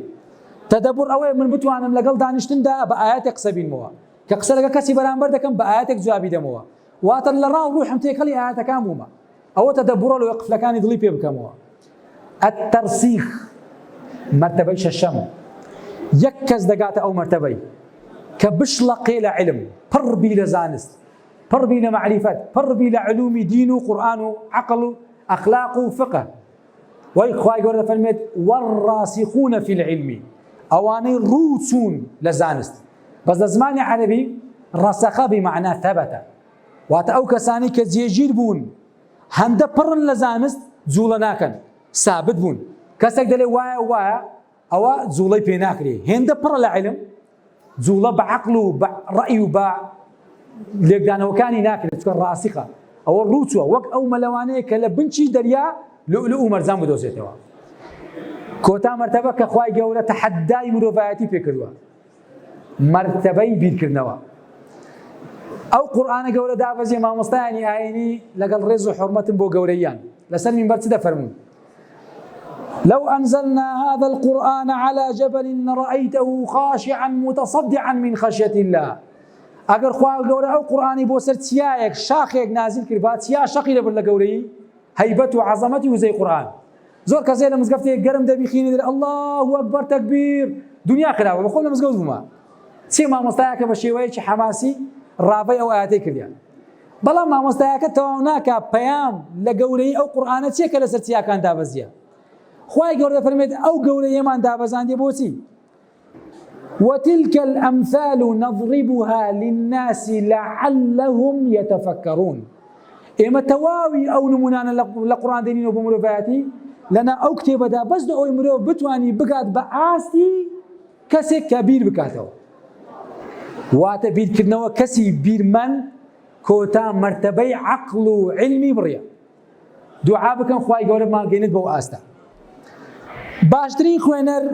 تدبر أوي من بتوانا لقل دانشتن دا بآيات قصبين موا كقصلك كسي برامبر دكم بآياتك جوابي دموا واتر لراو روحم تيكلي آياتك كاموما أو تدبر لو يقف لكان يضلي بكموا الترسيخ مرتبة الشم يكز دقات أو مرتبة كبشلق إلى علم بربي لزانست بربي لمعرفة بربي لعلوم دين وقرآن وعقل أخلاق وفقه وإخوائي قولة فالميت والراسخون في العلم أواني روتون لزانست بس زماني عربي رسخ بمعنى ثبت واتأو كساني كزيجير بون هنده برن لزانست زولناكن ثابت بون كسك دلي وايا أو زولي بيناكري هنده برن لعلم زولا بعقله برأيه لقدانه كاني ناكري تكون راسخة أو الروتوة وقت أو ملواني كالبنشي دريا لؤلؤ مرزان بدوزيتوا كوتا مرتبة كخواي جولة تحداي مروفاتي فكروا مرتبەی بیرکردنەوە ئەو قورئانە گەورە دابەزێ مامۆستایانی ئاینی لەگەڵ ڕێز و حورمەتم بۆ گەورەیان لەسەر مینبەر چ دەفەرمون لو أنزلنا هذا القرآن على جبل لرأيته خاشعا متصدعا من خشية الله ئەگەر خوا گەورە ئەو قورئانی بۆ سەر چیایەک شاخێک نازل کرد با چیا شەقی لەبەر لە گەورەی هەیبەت و عەزەمەتی وزەی قورئان زۆر کەسێ لە مزگەفتێک گەرم دەبیخینی دەڵێ الله ئەکبەر تەکبیر دنیا خراپە بەخۆم لە مزگەوت بوومە چی مامۆستایەکە بە شێوەیەکی حەماسی ڕاوەی ئەو ئاەتەی کردیان بەڵام مامۆستایەکە تەواو ناکا پەیام لە گەورەی ئەو قورئانە چیەکە لەسەر چیاکان دابەزیە خوای گەورە دەفەرمێت ئەو گەورەیەمان دابەزاندێ بۆچی وتلك الأمثال نضربها للناس لعلهم يتفكرون ئێمە تەواوی ئەو نمونانە لە قورئان دێنینەوە بۆ مرۆڤایەتی لەنا ئەو کتێبەدا بەس ئەوەی مرۆڤ بتوانی بگات بە ئاستی کەسێک کە بیر بکاتەوە واتە بیرکردنەوە کەسی بیرمەن کۆتا مرتبەی عەقڵ و علمی بڕیە دوعا بکەن خوای گەورە ماگەێنێت بەو ئاستە باشترین خوێنەر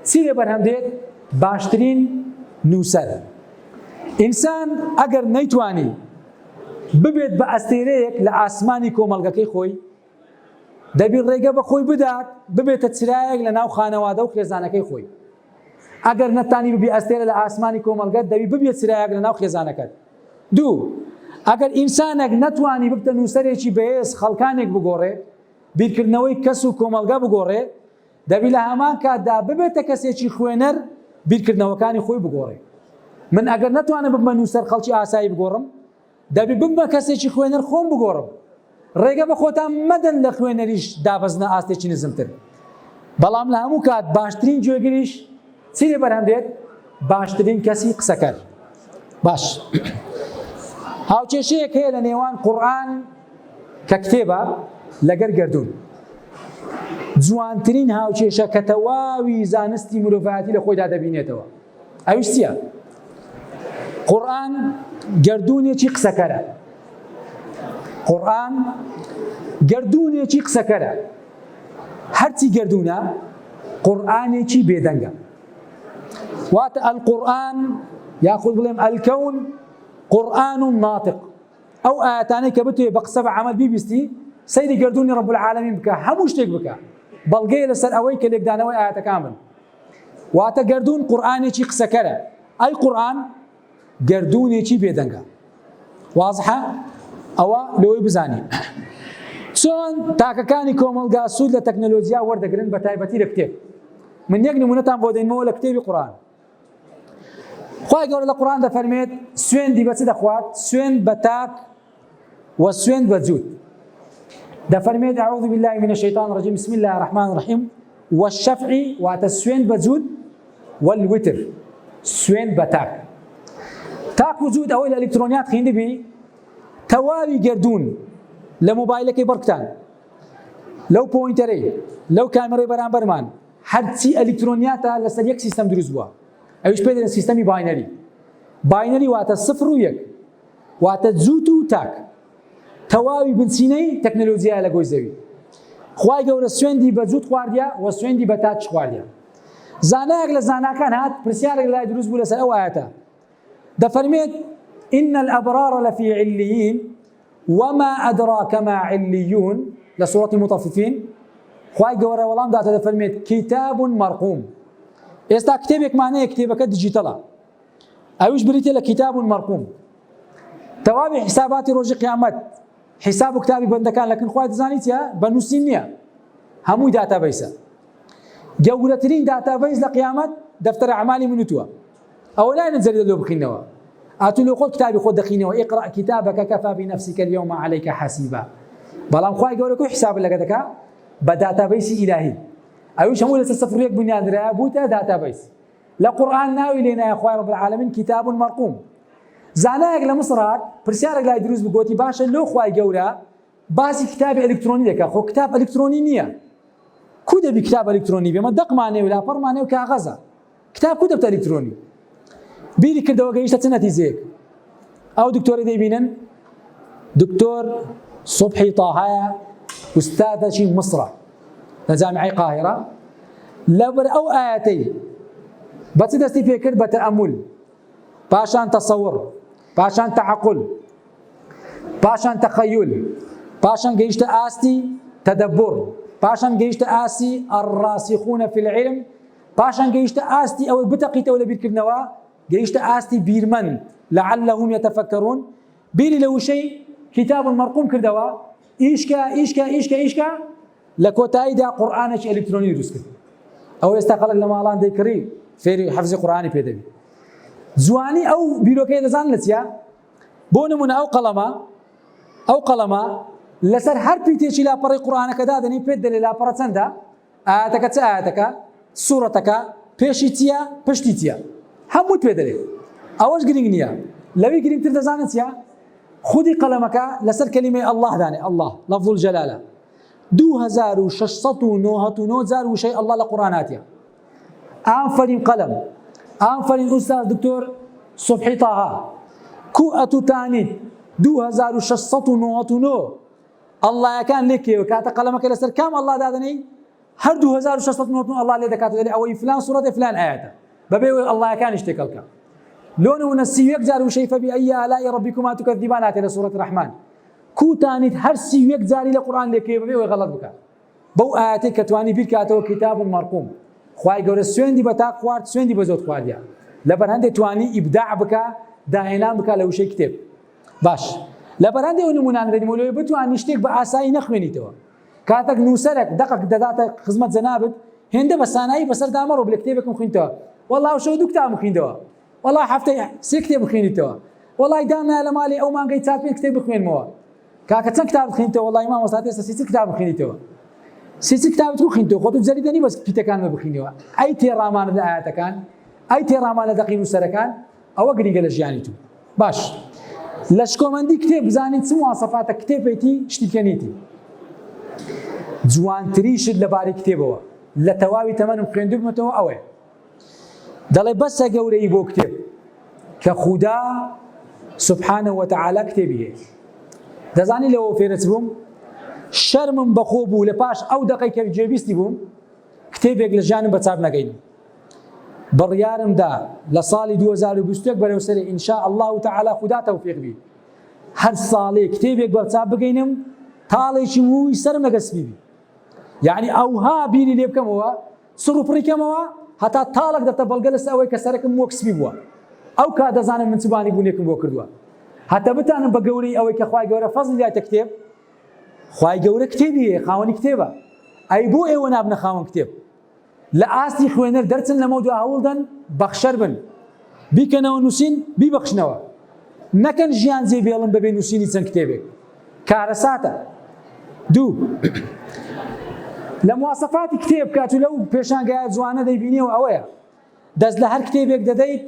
چی لێ بەرهەم دێت باشترین نووسەر ئینسان ئەگەر نەیتوانی ببێت بە ئەستێرەیەک لە ئاسمانی کۆمەڵگەکەی خۆی دەبی ڕێگە بە خۆی بدات ببێتە چرایەک لە ناو خانەوادە و خێزانەکەی خۆی ئەگەر نەتانی ببی ئەستێرە لە ئاسمانی کۆمەڵگەت دەبی ببێت چرایەک لە ناو خێزانەکەت دوو ئەگەر ئینسانێک نەتوانی ببتە نووسەرێکی بەهێز خەڵکانێک بگۆڕێ بیرکردنەوەی کەس و کۆمەڵگە بگۆڕێ دەبی لە هەمان کاتدا ببێتە کەسێکی خوێنەر بیرکردنەوەکانی خۆی بگۆڕێ. من ئەگەر نەتوانم ببمە نووسەر خەڵکی ئاسایی بگۆڕم، دەبی ببمە کەسێکی خوێنەر خۆم بگۆڕم. ڕێگە بە خۆتان مەدەن لە خوێنەریش دابەزنە ئاستێکی نزمتر. بەڵام لە هەموو کات باشترین جێگیریش چی لێ بەرهەم دێت؟ باشترین کەسی قسەکەر. باش هاوچێشەیەک هەیە لە نێوان قورئان کە کتێبە لەگەر گەردوون. جوانترین هاوچێشە کە تەواوی زانستی مرۆڤایەتی لە خۆیدا دەبینێتەوە ئەویش چییە؟ قورئان گەردوونێکی قسەکەرە. قورئان گەردوونێکی قسەکەرە. هەرچی گەردوونە قورئانێکی بێدەنگە. واتە القورئان یاخود بڵێم الکەون قورئان ناطق. ئەو ئاەتانەی کە بتوێ بە قسە بە عەمەل بیبیستی سەیری گەردوونی رەب العالەمین بکە، هەموو شتێک بکە، بەڵگەیە لەسەر ئەوەی کە لێکدانەوەی ئاەتەکان بن. واتە گەردوون قورئانێکی قسەکەرە. ئەی قورئان گەردوونێکی بێدەنگە. وازحە؟ ئەوە لەوەی بزانین چۆن تاکەکانی کۆمەلگا سوود لە تەکنۆلۆژیا وەردەگرن بە تایبەتی لە کتێب. من یەک نمونەتان بۆ دەینەوە لە کتێبی قورئان. خوای گەورە لە قورئان دەفەرمێت سوێندی بە چ دەخوات؟ سوێند بە تاک و سوێند بە جووت. دەفەرمێت أعوذ بالله من الشيطان الرجيم بسم الله الرحمن الرحيم والشفع واتە سوێند بە جووت والوتر سوێند بە تاک. تاک و جووت ئەوەی لە ئەلکترۆنیات خوێندبی تەواوی گەردوون لە مۆبایلەکەی بەڕکتان، لەو پۆینتەرەی، لەو کامێرەی بەرامبەرمان، هەرچی ئەلکترۆنیاتە لەسەر یەک سیستەم دروست بووە. ئەویش پێ دەڵێن سیستەمی باینەری. باینەری واتە سفر و یەک، واتە جووت و تاک. تەواوی بنچینەی تەکنۆلۆژیایە لە گۆی زەوی. خوای گەورە سوێندی بە جووت خواردیە و سوێندی بە تاک خواردیە. زانایەک لە زاناکان هات پرسیارێک لای دروست بوو لەسەر ئەو ئاەتە. دەفەرمێت إن الأبرار لفي عليين وما أدراك ما عليون لسورة المطففين. خواهي قورا والله داتا دفرميت كتاب مرقوم. استا كتابك معناه كتابك ديجيتالا أوش بريتي لكتاب مرقوم. توابع حسابات روج قيامت حساب كتابي بندكان لكن خواهي تزانيتها بنوسينيا همو داتا بيسا جولترين داتا بيس لقيامت دفتر أعمالي منوتوا أو لا ننزل له بخينوا أتلو قل كتابي خود دخينه وإقرأ كتابك كفى بنفسك اليوم عليك حسيبا. بلام خواهي قولوا كو حساب لك بداتا بيس إلهي أيوش همو لسه صفريك بنيان رابوتا داتا بيس لقرآن ناوي لنا يا أخوة رب العالمين كتاب مرقوم. زاناك لمصرات برسيارك لا يدروس بقوتي باشا لو خواهي قولا باسي كتاب إلكتروني لك أخو كتاب إلكتروني نية كودا بكتاب إلكتروني بما دق معناه ولا فر معناه وكاغزة كتاب كودا إلكتروني بيري كده وجايش تسنتي زيك أو دكتور ديبينن دكتور صبحي طه أستاذ شي مصر لجامعة القاهرة لبر أو آياتي بتدستي فكر بتأمل باشان تصور باشان تعقل باشان تخيل باشان جيش تأستي تدبر باشان جيش تأسي الراسخون في العلم باشان جيش تأستي أو بتقي ولا بيركبنوا جيش تأستي بيرمن لعلهم يتفكرون بيري لو شيء كتاب مرقوم كردوا إيشكا لكوتايدا قرآنش إلكتروني دوسكت أو يستقل لما الله ذكري في حفظ قرآني بيدبي زواني أو بيروكي دزان لسيا بونمون أو قلما لسر هر بيتيشي لا بري قرآن كذا دني بيدل لا برتسندا آتك سورتك بيشيتيا بشتيتيا هموت بيدل أوش جرينيا لوي جرين تردزانتيا خذي قلمك لسر كلمة الله داني الله لفظ الجلالة 2699 شيء الله لقرآناتيا آنفرين قلم آنفرين أستاذ دكتور صبحي طه كو أتو تاني 2699 الله كان لك وكاتا قلمك لسر كام الله دادني هر 2699 الله لي دكاتو دلي أو فلان سورة فلان آياته ببيوي الله كان اشتكلك لونه ونسي يكزار شيء فبأي آلاء ربكما تكذبان آتي لسورة الرحمن كو تاني هر سي يكزاري لقرآن لك ببيوي غلط بك بو آياتي كتواني بيركاتو كتاب مرقوم خواهي قول سويندي بتاق خوارد سويندي بزود خوارديا لبر هندي تواني إبداع بك داهنان بك لو شيء كتاب باش لبر هندي ونمونان ردي مولوي بتواني اشتيك بأساي نخويني توا كاتك نوسرك دقك داداتك خزمت زنابت هێندە بە سانایی بەسەر دامەڕۆ بلە کتێبێکم خوێنیتەوە وەڵڵا شەو 2 کتاب خوێندەوە وەڵڵا هەفتەی 3 کتێب خوێنیتەوە وەڵڵای دامنایە لە ماڵی ئەو مانگەی 4-5 کتێب بخوێنمەوە کاکە چەند کتاب خوێنیتەوە وەڵڵای مامۆستا ئێستا 30 کتاب خوێنیتەوە 30 کتابت خوێنیتەوە خۆت جەری دەنی بەس کتێبەکانمە بخوێنیەوە ئەی تێڕامانە لە ئاەتەکان ئەی تێڕامانە دەقی نووسەرەکان ئەوە گرنگە لە ژیانی تو باش لە شکۆمەندی کتێب بزانین چ مواسەفاتە کتێبێتی شتیکەنیتی جوانتریشت لەبارەی کتێبەوە لە تەواوی تەمەنم خوێندوبمەتەوە ئەوەیە دەڵێ بەسە گەورەی بۆ کتێب کە خودا سبحانه وتعالى کتێبی هەیە دەزانی لەوە فێرەچ بووم شەرمم بەخۆ بوو لە پاش ئەو دەقەی کە جێبیستی بووم کتێبێک لە ژیانم بە چاپ نەگەینم بڕیارمدا لە ساڵی 2021 بەرەو سەرێ ئینشاء الله تعالى خودا تەوفیق بی هەر ساڵێ کتێبێک بەرچاپ بگەینم تاڵێکی مووی سەرم لەگەسپی بی یعنی ئەوها بیری لێ بکەمەوە سڕ و پڕیکەمەوە هەتا تاڵک دەتە بەڵگە لەسەر ئەوەی کە سەرەکەم وەکسپی بووە ئەو کا دەزانم من چبانی بوونێکم بۆ کردووە هەتا بتانم بە گەورەی ئەوەی کە خوای گەورە فەزڵی دایتە کتێب خوای گەورە کتێبی هەیە خاوەنی کتێبە ئەی بۆ ئێوە نابنە خاوەن کتێب لە ئاستی خوێنەر دەرچن لەمە دو هەوڵدەن بەخشەر بن بیکەنەوە نووسین بیبەخشنەوە نەکەن ژیان جێبێڵن بەبێ نووسینی چەند کتێبێک کارەساتە دوو لە مواسەفاتی کتێب کات و لەو پێشانگایە جوانە دەیبینیەوە ئەوەیە دەست لە هەر کتێبێک دەدەیت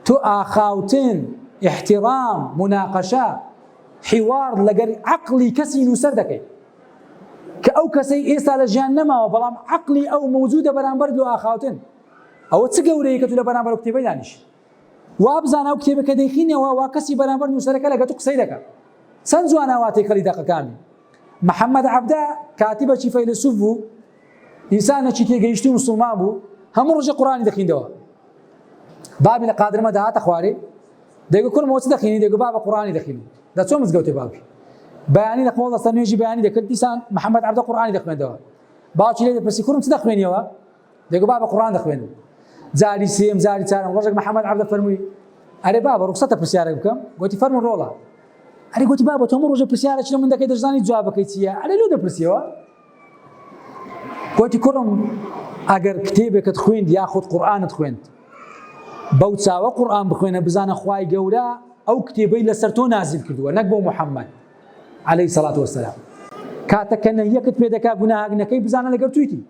تۆ ئاخاوتن احترام مناقەشە حیوار لەگەر عەقڵی کەسی نووسەر دەکەیت کە ئەو کەسەی ئێستا لە ژیان نەماوە بەڵام عەقڵی ئەو مەوجودە بەرامبەر لۆ ئاخاوتن ئەوە چ گەورەیە کە تۆ لە بەرامبەر ئەو کتێبەی دانیش وا بزانە ئەو کتێبەکە دەیخینەوە وا کەسی بەرامبەر نووسەرەکە لەگە تۆ قسەی دەکات چەند جوانە واتەی خەڵی دەقەکانی محەممەد عەبدە کاتیبەکی فەیلسوف بوو ئینسانێکی تێگەیشتی موسڵمان بوو هەموو ڕۆژێ قورئانی دەخوێندەوە بابی لە قادرمە داهاتە خوارێ دەیگو کوڕمەوە چ دەخوێنی دەیگو بابە قورئانی دەخوێنم دەچۆ مزگەوتێ باوکی بەیانی لە قۆڵ دەستە نوێژی بەیانی دەکرد دیسان محەممەد عەبدە قورئانی دەخوێندەوە باوکی لێ دەپرسی کوڕم چ دەخوێنیەوە دەیگو بابە قورئان دەخوێنم جاری سێم جاری چارەم ڕۆژێک محەممەد عەبدە فەرمووی ئەرێ بابە ڕوخسەتە پرسیارێک بکەم گوتی فەرموو ڕۆڵە ئەرێ گوتی بابە تۆ ڕۆژە پرسیارێکی لە من دەکەی دەزانی جوابەکەی چییە ئەرێ لێ دەپرسیەوە گوتی کوڕم ئەگەر کتێبێکت خوێند یاخود قورئانت خوێند بەو چاوە قورئان بخوێنە بزانە خوای گەورە ئەو کتێبەی لەسەر تۆ نازل کردووە نەک بۆ محەممەد عليه الصلاة والسلام کاتەکە نەیەکت پێ دەکا گوناهاگنەکەی بزانە لەگەر تویتی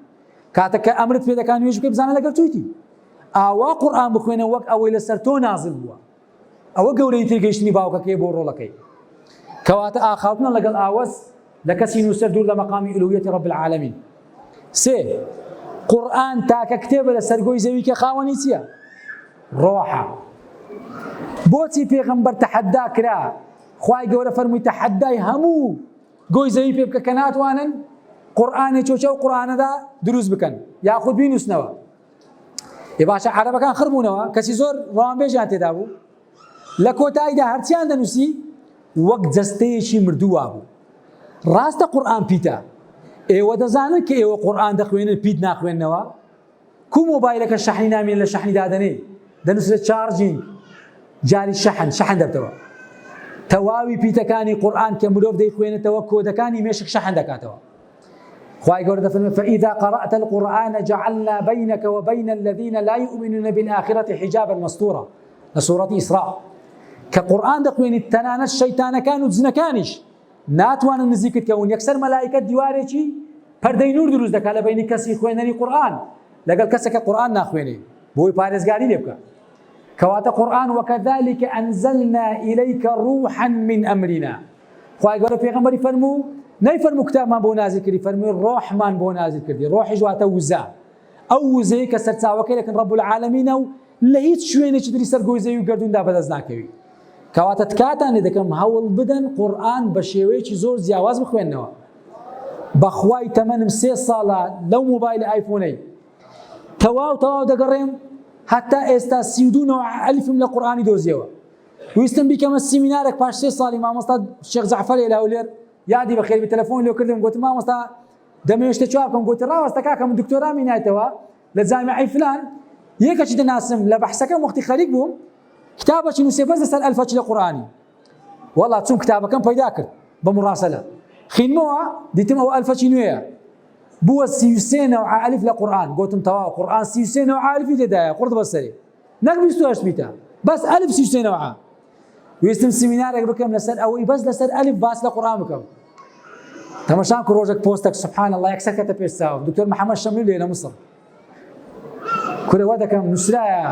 کاتەکە ئەمرت پێ دەکا نوێژ بکەی بزانە لەگەر تویتی ئاوا قورئان بخوێنە وەک ئەوەی لەسەر تۆ نازل بووە ئەوە گەورەی تێگەیشتنی باوکەکەی بۆ ڕۆڵەکەی کەواتە ئاخاوتنە لەگەڵ ئاوەس لە کەسی نووسەر دوور لە مەقامی ئولوهیەتی رب العالمین سێ قورئان تاکە کتێبە لە سەرگۆی زەوی کە خاوەنی چییە ڕۆحە بۆچی پێغەمبەر تەحەدا کرا خوای گەورە فەرمووی تەحەدای هەموو گۆی زەوی پێ بکە کە ناتوانن قورئانی چۆچە و قورئانەدا دروست بکەن یاخود بینووسنەوە ێ باشە عەرەبەکان خڕبوونەوە کەسی زۆر ڕەوانبێژیان تێدا بوو لە کۆتاییدا هەرچیان دەنووسی وەک جەستەیەکی مردووە بوو ڕاستە قورئان پیتە ئێوە دەزانن کە ئێوە قورئان دەخوێنن پیت ناخوێننەوە کوو مۆبایلەکە شەحنی نامێن لە شەحنی دادەنێ دەنووسێت چارجینگ جاری شەحن دەبتەوە تەواوی پیتەکانی قورئان کە مرۆڤ دەیخوێنێتەوە کۆدەکانی مێشک شەحن دەکاتەوە خوای گەورە دەفەرمێت فإذا قرأت القرآن جعلنا بينك وبين الذين لا يؤمنون بالآخرة حجابا مستورا لسورة إسراء كقرآن دەخوێنیت تەنانەت شەیتانەکان و جنەکانیش ناتوانن نزیکت کەون یەکسەر مەلایکە دیوارێکی پەردەی نور دروست دەکات لە بینی کەسی خوێندنی قورئان لەگەڵ کەسێکە قورئان ناخوێنێ بۆی پارێزگاری لێ بکە کەواتە قورئان وكذلك أنزلنا إليك روحا من أمرنا خوای گەورە پێغەمبەری فەرموو نەیفەرموو کتابمان بۆ نازل کردی فەرمووی ڕۆحمان بۆ نازل کردی ڕۆحیش واتە وزە ئەو وزەیە کە سەرچاوەکەی دەکەن رب العالمینە و لە هیچ شوێنێکی تری سەرگۆی زەوی و گەردووندا بەدەست ناکەوی کەواتە تکاتان لێ دەکەم هەوڵ بدەن قورئان بە شێوەیەکی زۆر جیاواز بخوێننەوە بەخوای تەمەنم 3 ساڵە لەو مۆبایل ئایفۆنەی تەواو دەگەڕێم هەتا ئێستا 32 ئەلیفم لە قورئانی دۆزیەوە ویستم بیکەمە سیمینارێک پاش 3 ساڵی مامۆستا شێخ جەعفەر ئێلاولێر یادی بەخێر بە تەلەفۆن لێ کردم گوتم مامۆستا دەمەوێت شتێک بکەم گوتی ڕاوەستە کاکەم دکتۆرا مینایەتەوە لە جامعەی فلان یەکێکی دەناسم لە بەحسەکەم وەختی خەریک بووم کتابێکی نووسێ بەس لەسەر ئەلفەکی لە قورئانی وەڵا چوون کتابەکەم پەیدا کرد بە مڕاسەلە خوێنمەوە دیتم ئەوە ئەلفەکی نوێیە بووە 33 نەوع ئەلیف لە قورئان گوتم تەواو قورئان 33 نەوع ئەلیفی تێدایە قورت بەسەرێ نەک 28 بیتە بەس ئەلیف 33 نەوعە ویستم سیمینارێک بکەم لەسەر ئەوەی بەس لەسەر ئەلیف باس لە قورئان بکەم تەماشام کرد ڕۆژێک پۆستێک سبحان الله یەکسەر کەتە پێش چاوم دکتۆر محەممەد شەملی لێ لە مسڵ کورەوە دەکەم نووسرایە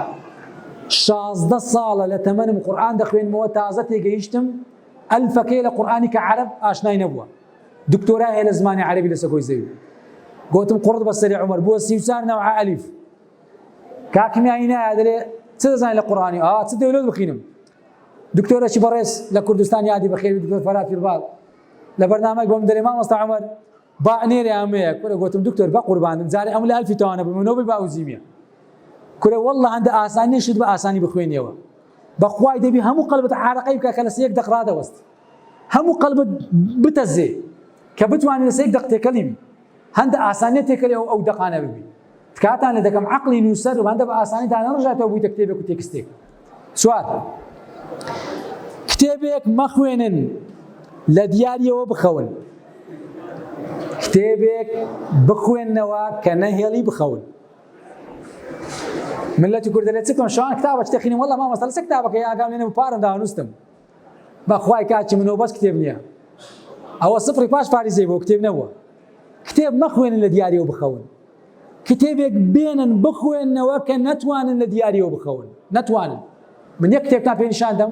16 ساڵە لە تەمەنم قورئان دەخوێنمەوە تازە تێگەیشتم ئەلفەکەی لە قورئانی کە عەرەب ئاشنای نەبووە دکتۆرای هەیە لە زمانی عەرەبی لە سەکۆی زەوی گوتم قورت بەسەری عومەر بووە 34 نەوع ئەلیف کاکمیایی نایە دەڵێ چ دەزانێت لە قورئانی چ دەوێت بخوێنم دکتۆرێکی بەڕێز لە کوردستان یادی بەخێوی دکتۆر فەرات پیرباڵ لە بەرنامەیەک بۆم دەڵێ مامۆستا عومەر با نێرێ ئەمەیە کورە گوتم دکتۆر بە قوربانم جارێ ئەم لە ئەلفی تەوانە بمەوە باوزیمیە کورە وەڵڵە هەندە ئاسانی شت بە ئاسانی بخوێنیەوە بەخوای دەبی هەموو قەلبت عارەقەی بکە کە لە سەیەک دەق ڕادەوەست هەموو قەلبت بتەزێ کە بتوانێت لە سەیەک دەق تێکەڵی بی هەندە ئاسانیە تێکەڵی ئەو دەقانە ببی تکاتان لە دەکەم عەقڵی نووسەر هەندە بە ئاسانی تا نەڕژاتەوە بوویتە کتێبێک و تێکستێک چوار کتێبێک مەخوێنن لە دیاریەوە بخەون کتێبێک بخوێننەوە کە نەهێڵی بخەون ملەتی کورد دەڵێت چ بکەم شەوان کتابە چ دەخوێنم وەڵڵا مامۆستا لەسەر کتابەکەی ئاگام لێ نەبوو پارەم داهەنووستم بەخوای کاچی منەوە بەس کتێب نییە ئەوە سفری پاش پاریزەی بۆ کتێب نەبووە کتێب مەخوێنن لە دیاریەوە بخەون کتێبێک بێنن بخوێننەوە کە نەتوانن لە دیاریەوە بخەون نەتوانن من یەک کتێبتان پێ نیشاندەم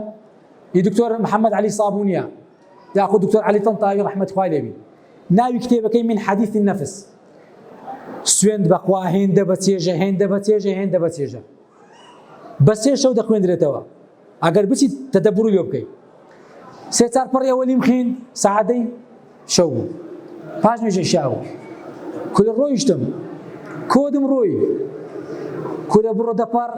دکتۆر محەممەد عەلی سابوونیە یاخود دکتۆر عەلی تەنتاوی ڕەحمەتی خوای لێبی ناوی کتێبەکەی من حەدیث النەفس سوێند بەخوا هێندە بەچێژە هێندە بەچێژە هێندە بەچێژە بە سێ شەو دەخوێندرێتەوە ئەگەر بچیت تەدەبوڕی لێ بکەیت سێ چار پەڕی ئەوەلیم خوێن سەعادەی شەو بوو پاش نوێژەی شاو کورە ڕۆیشتم کۆدم ڕۆی کورە بڕۆ دەپەڕ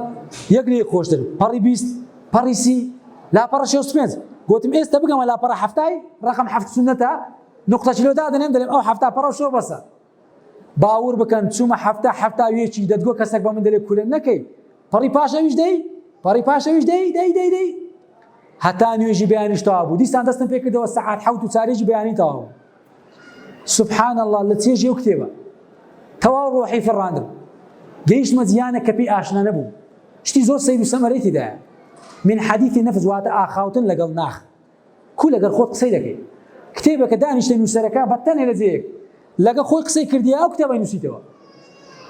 یەک لێ خۆشتر پەڕی 20 پەڕی 30 لاپەڕە 65 گوتم ئێستا بگەمە لاپەڕە هەفتای ڕقم هەفت سونەتە نقطە چلۆ دادەنێم دەڵێم ئەو هەفتا پەڕە شۆ بەسە باور بکەن چوومە هەفتاویەکی دەدگۆ کەسێک بە من دەڵێ کورە نەکەی پەڕی پاشەویش دەی پەڕی پاشەویش دەی هەتا نوێژی بەیانیش تەواو بوو دیسان دەستم پێ کردەوە سەعات 7:40 بەیانی تەواو سبحان الله لە چێژی ئەو کتێبە تەواو ڕۆحی فڕاندم گەیشتمە جیانە کە پێی ئاشنا نەبوو شتی زۆر سەیر و سەمەرەی تێدایە من حەدیثی نەفس واتە ئاخاوتن لەگەڵ ناخ کو لەگەڵ خۆت قسەی دەکەی کتێبەکە دانیشتە نووسەرەکە بەتەنێ لە جێیەک لەگە خۆی قسەی کردیە ئەو کتێبەی نووسیتەوە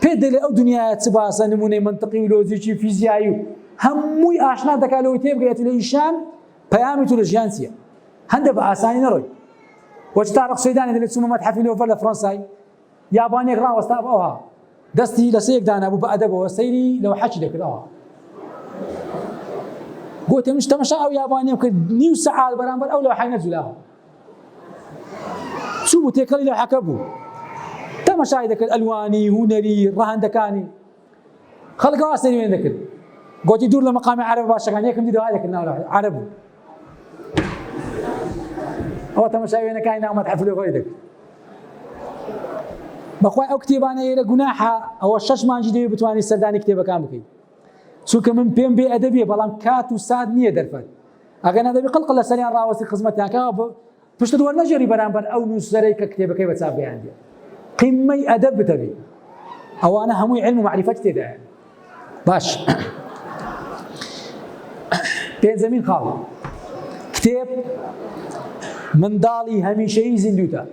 پێ دەڵێ ئەو دنیایە چ باسە نمونەی منطقی و لۆجیکی فیزیایی و هەمووی ئاشنا دەکات لەوەی تێبگەیت لە ئیشان پەیامی تو لە ژیان چییە هەندە بە ئاسانی نەڕۆی وەچ تارق سوێدانی دەڵێت چوومە مەتحەفی لۆڤەر لە فڕەنسای یابانیێک ڕاوەستا بەوها دەستی لە سەیەک دانابوو بە ئەدەبەوە سەیری لەوە حەکی دەکردەوە گوتم تەماشا ئەو یابانیم کرد نیو سەعات بەرامبەر ئەو لەوحەی نەجولاوە چوو بوو تێکەڵی لەوحەکە بوو تەماشای دەکرد ئەلوانی هونەری ڕەهەندەکانی خەڵکەوا سەری وێن دەکرد گوتی دوور لە مەقامی عەرەب باشەکان یەکم دیدەوە دەکرد ناو عەرەب بوو ئەوە تەماشای وێنەکانی ناو مەتحەف لۆڤەری دەکرد بەخوای ئەو کتێبانە ئێرە گوناحە ئەوە 6 مانجی دەوێت بتوانیت سەردانی کتێبەکان بکەیت چونکە من پێم بێ ئەدەبیە بەڵام کات و سات نییە دەرفەت ئەگەر نەدەبی قەڵق لە سەریان ڕاوەستی خزمەتیانکەوە پشتت وەرنەژێری بەرامبەر ئەو نووسەرەی کە کتێبەکەی بە چاپ گەیاندووە قیمەی ئەدەب بتەبی ئەوانە هەمووی علم و معریفەت تێدایە باش پێنجەمین خاڵ کتێب منداڵی هەمیشەیی زیندوتە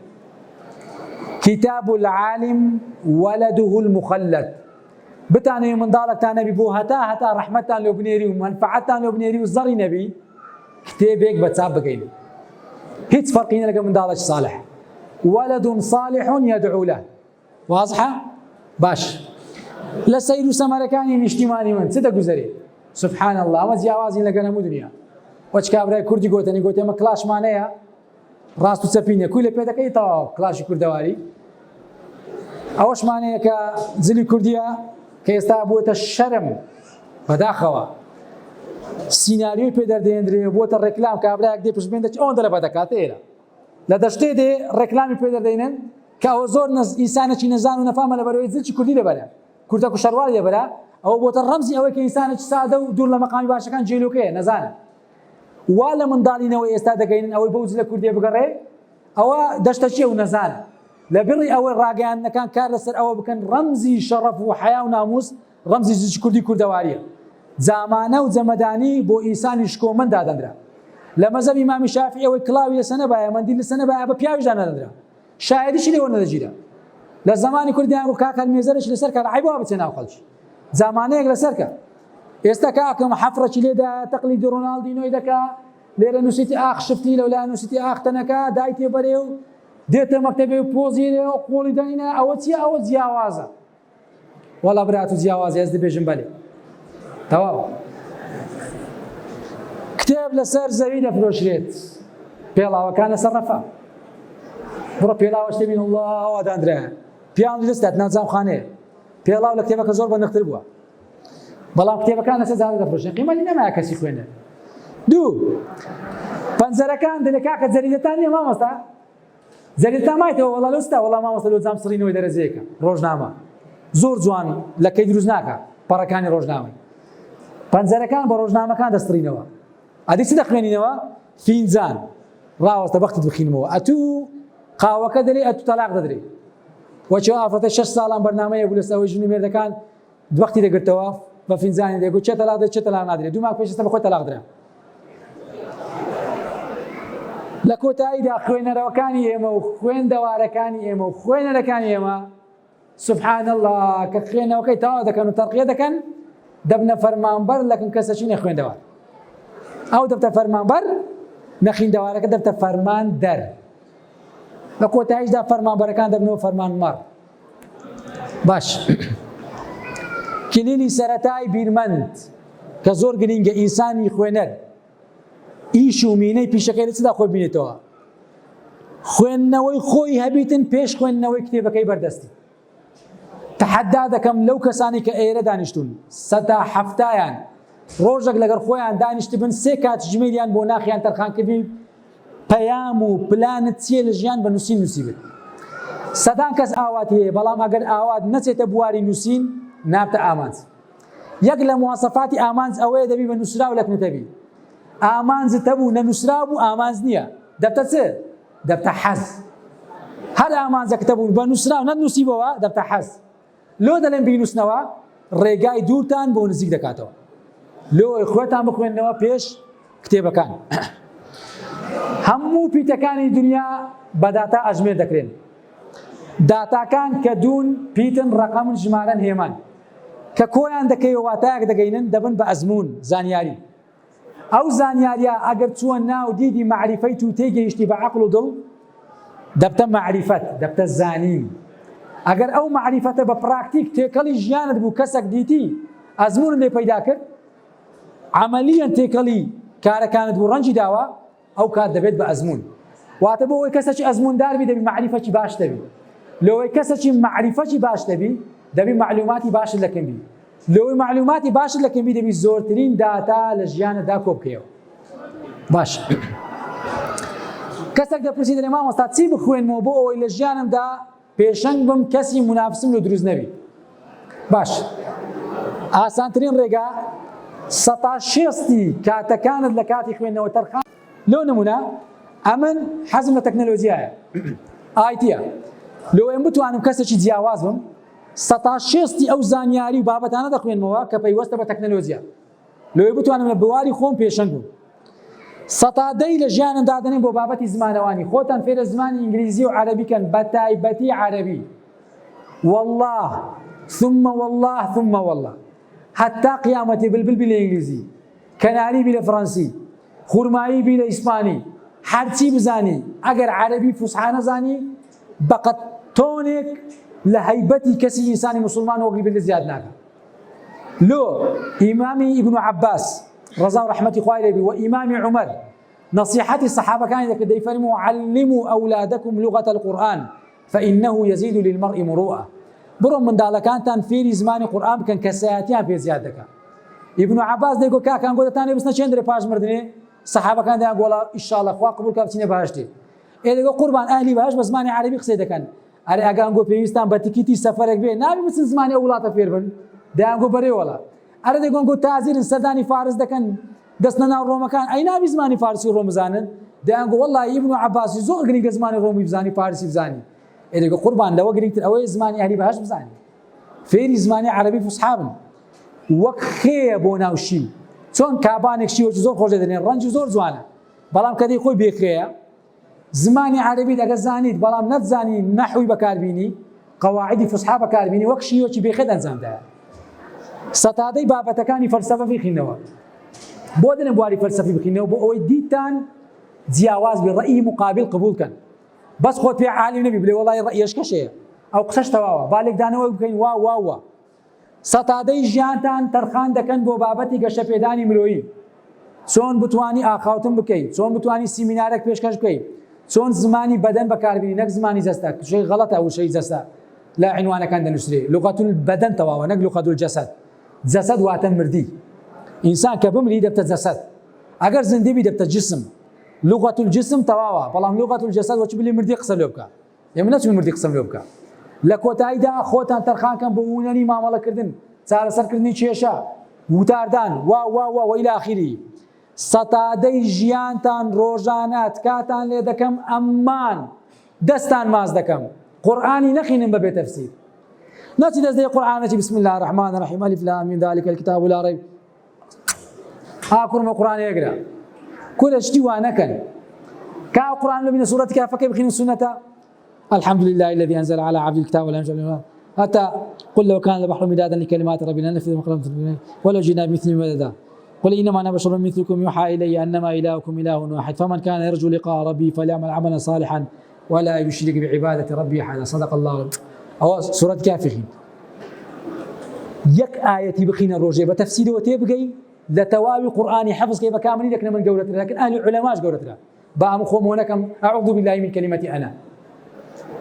كتاب العالم ولده المخلد بتاني من دارك نبي بو هتا رحمتان لو بنيري ومنفعتان لو بنيري وزري نبي كتابك بتساب بقيني هيك فرقين لك من دارك صالح ولد صالح يدعو له واضحة باش لا سيد سمركاني نشتماني من سيدا جزري سبحان الله ما زياوازي لقنا مو دنيا وش كابراي كردي قوتني قوتي ما كلاش معناها راستو سفينه كل بيدك اي تا كلاش كردواري اوش معناها كزلي كرديه كيستا بوت الشرم بداخوا سيناريو بيدر ديندري بوت الريكلام كابراي دي بس بيندك اون دلا بدكاتيرا لا دشتي دي ريكلام بيدر دينن كاوزور نز انسان شي نزان ونفهم لا بروي زلش كردي لبلا كرتا كشروال لبلا او بوت الرمزي او كانسان ساده ودور لمقام باشا كان جيلوكي نزان ولا من دالينه ويستا دقين او بوز لكرديه بقري او دشتشي ونزان لە بڕی ئەوەی ڕاگەیاندنەکان کار لەسەر ئەوە بکەن ڕەمزی شەڕەف و حیا و ناموس ڕەمزی زیچ کوردی کوردەواریە زامانە و جەمەدانی بۆ ئینسانی شکۆمەند دادەنرا لە مەزەب ئیمامی شافعی ئەوەی کڵاوی لەسەر نەبایە مەندیل لەسەر نەبایە بە پیاویشدا نەدەنرا شایەدیشی لێوە نەدەگیرە لە زمانی کوردیان و کاکەر مێزەرش لەسەر کە ڕعیب وا بچێ ناو خەڵکی زامانەیەک لەسەر کە ئێستا کاکەم حەفرەکی لێدا تەقلیدی ڕۆناڵدینۆی دەکا لێرە نووسیتی ئاخ شفتی لەولا نووسیتی ئاخ تەنەکە دایتێ بەرێ و دێتە مەکتەبێ و پۆزی لێ و قۆڵی دەنینە ئەوە چیە ئەوە جیاوازە وەڵا برات و جیاوازە هێز دەبێژم بەلێ تەواو کتێب لەسەر زەوی دەفرۆشرێت پێڵاوەکان لەسەر ڕەفا بڕۆ پێڵاوە شتێ بین الله دانرایە پیاوی دەستات ناوجامخانەیە پێڵاو لە کتێبەکە زۆر بە نرختر بووە بەڵام کتێبەکان لەسەر زاوی دەفرۆشن قیمەتی نەمایە کەسی خوێنێ دوو پەنجەرەکان دەلێ کاکە جەریدەتان نییە مامۆستا جەریدەتان مایتەوە وەڵا لۆستا وەڵا مامۆستا لۆجام سڕینەوەی دەرەزەیەکە ڕۆژنامە زۆر جوان لەکەی دروست ناکە پەڕەکانی ڕۆژنامەی پەنجەرەکان بە ڕۆژنامەکان دەستڕینەوە ئەدی چی دەخوێنینەوە فینجان ڕاوەستە بەختت بخینمەوە ئەتوو قاوەکە دەرێ ئەتوو تەلاق دەدرێ وەچەوە ئافرەتە 6 ساڵان بەرنامەیە بوو لەسەوەی ژن و مێردەکان وەختی دەگرتەوە بە فینجانی دەیگوت چێ تەلاق دەدرێت چێ تەلاق نادرێت دوو مانگ پێش ئێستا بەخۆی تەلاق درا لە کۆتاییدا خوێنەرەوەکانی ئێمە و خوێندەوارەکانی ئێمە و خوێنەرەکانی ئێمە سبحان الله کە خوێنەوەکەی تەواو دەکەن و تەرقیە دەکەن دەبنە فەرمانبەر لەکن کەسەچی نەخوێندەوار ئەو دەبتە فەرمانبەر نەخوێندەوارەکە دەبتە فەرمان دەر لە کۆتاییشدا فەرمانبەرەکان دەبنەوە فەرمانمەڕ باش کلیلی سەرەتای بیرمەند کە زۆر گرینگە ئینسانی خوێنەر ئیش و مینەی پیشەکەی لە چدا خۆی بینێتەوە خوێندنەوەی خۆی هەبیتن پێش خوێندنەوەی کتێبەکەی بەردەستی تەحەدا دەکەم لەو کەسانی کە ئێرە دانیشتون 170یان ڕۆژێک لەگەڵ خۆیان دانیشت بن 3 کات ژمێریان بۆ ناخیان تەرخانکردنی پەیام و پلانت چیە لە ژیان بە نووسین نووسی بێت سەدان کەس ئاواتی هەیە بەڵام ئەگەر ئاوات نەچێتە بواری نووسین نابتە ئامانج یەک لە مواسەفاتی ئامانج ئەوەیە دەبی بە نووسرا و لەکنتەبی ئامانجت هەبوو نەنووسرا بوو ئامانج نییە دەبتە چ دەبتە حەز هەر ئامانجەکەتە بوو بە نووسرا و نەنووسیبەوە دەبتە حەز لۆ دەڵێن بینووسنەوە ڕێگای دوورتان بۆ نزیک دەکاتەوە لۆی خۆتان بخوێنەوە پێش کتێبەکان هەموو پیتەکانی دنیا بە داتا ئەژمێر دەکرێن داتاکان کە دوون پیتن ڕقەمن ژمارەن هێمان کە کۆیان دەکەی واتایەک دەگەینن دەبن بە ئەزمون زانیاری ئەو زانیاریە ئەگەر چووە ناو دیدی معریفەی تو تێگەیشتی بە عەقڵ و دڵ دەبتە معریفەت دەبتە زانین ئەگەر ئەو معریفەتە بە پراکتیک تێکەڵی ژیانت بوو کەسێک دیتی ئەزمون لێ پەیدا کرد عملیان تێکەڵی کارەکانت بوو ڕەنجی داوە ئەو کات دەبێت بە ئەزمون واتە بۆ ئەوەی کەسێکی ئەزموندار بی دەبی معریفەتی باش دەبی لەوەی کەسێکی معریفەتی باش دەبی دەبی معلوماتی باشت لەکەم بی لەوەی معلوماتی باشت لەکەم بی دەبی زۆرترین داتا لە ژیانتدا کۆ بکەیەوە باش کەسێک دەپرسی دەڵێ مامۆستا چی بخوێنمەوە بۆ ئەوەی لە ژیانمدا پێشەنگ بم کەسی منافسم لە دروست نەبی باش ئاسانترین ڕێگا 160 کاتەکانت لە کاتی خوێندنەوە تەرخان لۆ نمونە ئەمن حەزم لە تەکنەلۆژیایە ئایتیە لۆ ئێم بتوانم کەسێکی جیاواز بم 160 ئەو زانیاری و بابەتانە دەخوێنمەوە کە پەیوەستە بە تەکنەلۆژیا لۆی بتوانم لە بواری خۆم پێشەنگ بم 100 لە ژیانم دادەنێن بۆ بابەتی زمانەوانی خۆتان فێرە زمانی ئینگلیزی و عەرەبیکەن بە تایبەتی عەرەبی والله ثم والله ثم والله حتى قیامەتی بلبل بی لە ئینگلیزی کەناری بی لە فڕەنسی خورمایی بی لە ئیسپانی هەرچی بزانی ئەگەر عەرەبی فوسحا نەزانی بەقەت تۆنێک لە هەیبەتی کەسی ئینسانی مسلمان وەگری بێت لە زیاد ناکە لۆ ئیمامی ئیبن عەباس ڕەزا و ڕەحمەتی خوای لێ بی و ئیمامی عومەر نصیحەتی سەحابەکانی دەکرد دەیفەرموو علموا ئەولادەکم لغة القورآن فإنه يزيد للمرء مروءة بڕۆ منداڵەکانتان فێری زمانی قورئان بکەن کە سەیاتیان پێ زیاد دەکات ئیبن عەباس دەیگۆ کاکان گۆدەتان لێ بستنە چێندرێ پاش مردنێ سەحابەکان دەیان گۆڵا ئیشاڵڵا خوا قبول کات بچینە بەهەشتێ ئێدەگۆ قوربان ئەهلی بەهەشت بە زمانی عەرەبی قسەی دەکەن ئەرێ ئەگەن گۆ پێویستان بە تیکیتی سەفەرێک بێ نابی بچن زمانی ئەو وڵاتە فێر بن دەیان گۆ بەرێ وەڵا ئەرە دەیگۆن گۆ تازیرن سەردانی فارس دەکەن دەستنە ناو ڕۆمەکان ئەی نابی زمانی فارسی و ڕۆم بزانن دەیان گۆ وەڵڵی ئیبن عەباسی زۆر گرنگە زمانی ڕۆمی بزانی فارسی بزانی ئێرێگە قوربان لەوە گرنگتر ئەوەی زمانی ئەهلی بەهەشت بزانین فێری زمانی عەرەبی فوسحابن وەک خێیە بۆ ناو شیو چۆن کابانێک شیوەکی زۆر خۆش دەدێنێ ڕەنجی زۆر جوانە بەڵام کە دەی خۆی بێخێیە زمانی عەرەبی ئەگەر زانیت بەڵام نەتزانی نەحوی بەکاربینی قەواعیدی فوسحا بەکاربینی وەک شیوەکی بێخێت ئەنجامدایە سەتادەی بابەتەکانی فەلسەفە بخینەوە بۆ دەنێ بواری فەلسەفی بخینەوە بۆ ئەوەی دیتان جیاواز بێ ڕەئی مقابل قبول کەن بەس خۆت پێ عالیم نەبی بڵێ وەڵای ڕەئیەش کەشەیە ئەو قسەش تەواوە با لێکدانەوەی بکەین وا سەتادەی ژیانتان تەرخان دەکەن بۆ بابەتی گەشە پێدانی مرۆیی چۆن بتوانی ئاخاوتن بکەیت چۆن بتوانی سیمینارێک پێشکەش بکەیت چۆن زمانی بەدەن بەکاربینی نەک زمانی جەستە شەی غەڵەتە وشەی جەستە لا عنوانەکان دەنووسرێ لغەت البەدەن تەواوە نەک لغەت الجەسەد جەسەد واتە مردی ئینسان کە بمری دەبتە جەسەد ئەگەر زیندە بی دەبتە جسم لغەت الجسم تەواوە بەڵام لغەت الجەسەد وەچ بلی مردی قسە لێ بکە ئێمە نەچین مردی قسەم لێ بکە لە کۆتاییدا خۆتان تەرخانکەن بۆ وونەنی مامەڵەکردن چارەسەرکردنی کێشە وتاردان وا وإلى آخره سەتادەی ژیانتان ڕۆژانە تکاتان لێ دەکەم ئەممان دەستان ماز دەکەم قورئانی نەخینن بەبێ تەفسیر نەچی دەستەی قورئانەکی بسم الله الرحمن الرحيم ألف لام ميم ذلك الكتاب لا ريب ئاکوڕمە قورئان یەکرا کورە شتی وا نەکەن کا قورئان لەبینە سوورەتی کافەکەی بخین سنەتە الحمد لله الذي أنزل على عبده الكتاب ولم يجعل حتى قل لو كان البحر مدادا لكلمات ربنا لنفذ ما ولو جئنا بمثله مددا قل إنما أنا بشر مثلكم يوحى إلي أنما إلهكم إله واحد فمن كان يرجو لقاء ربي فليعمل عملا صالحا ولا يشرك بعبادة ربي أحدا صدق الله أو سورة كافرين يك آية بخين الروجي بتفسير وتبقي لتواوي قرآني حفظ كيف كامل لكن من قولتنا لكن أهل العلماء قولتنا بأم خوم ونكم أعوذ بالله من كلمة أنا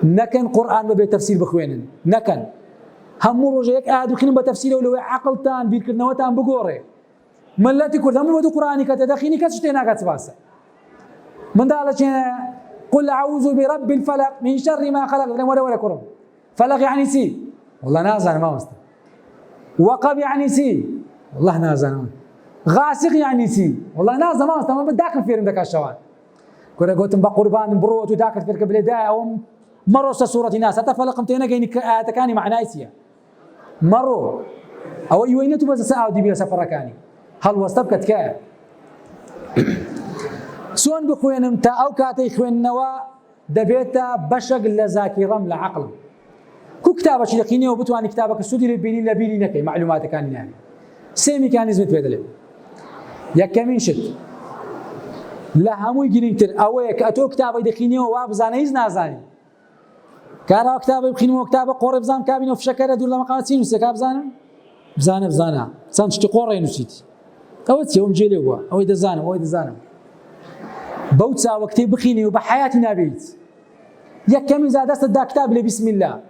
نكن قرآن ببي تفسير بخوين نكن هم روجي يك آية بخين بتفسير ولو عقلتان بيركنوتان بقوري ملتي كرد هم ودو قرآني كتدخيني كتشتينا كتباسا من دالة قل أعوذ برب الفلق من شر ما خلق ولا كرم فلق يعني سي والله نازل ما مست وقب يعني سي والله نازل غاسق يعني سي والله نازل ما مست ما بداخل فيرم داك الشوال كنا قلت بقربان بروت وداك في البلداء او مروا سورة ناس تفلق امتينا كاني مع نايسيا مروا او يوينتو بس ساعه بلا سفر كاني هل وستبكت كا سون بخوينم تا او كاتي خوينوا دبيتا بشق لذاكرم لعقل كو كتابه شي يقيني وبتواني كتابك السودي لبيني لبيني نكي معلومات كان يعني سي ميكانيزم تبدل يا كمين شت لا همو يجريتر اويك اتو كتابه دخيني وابزانيز نازاني كان كتابه بخيني كتابه قرب زان كابينو في شكر دور لمقامات سين وسكاب زان بزانا سانشتي قوري نسيت اوت يوم جيلي هو او يدزانم بوتسا وقتي بخيني وبحياتي نبيت يا كم زاد صدق كتاب لي بسم الله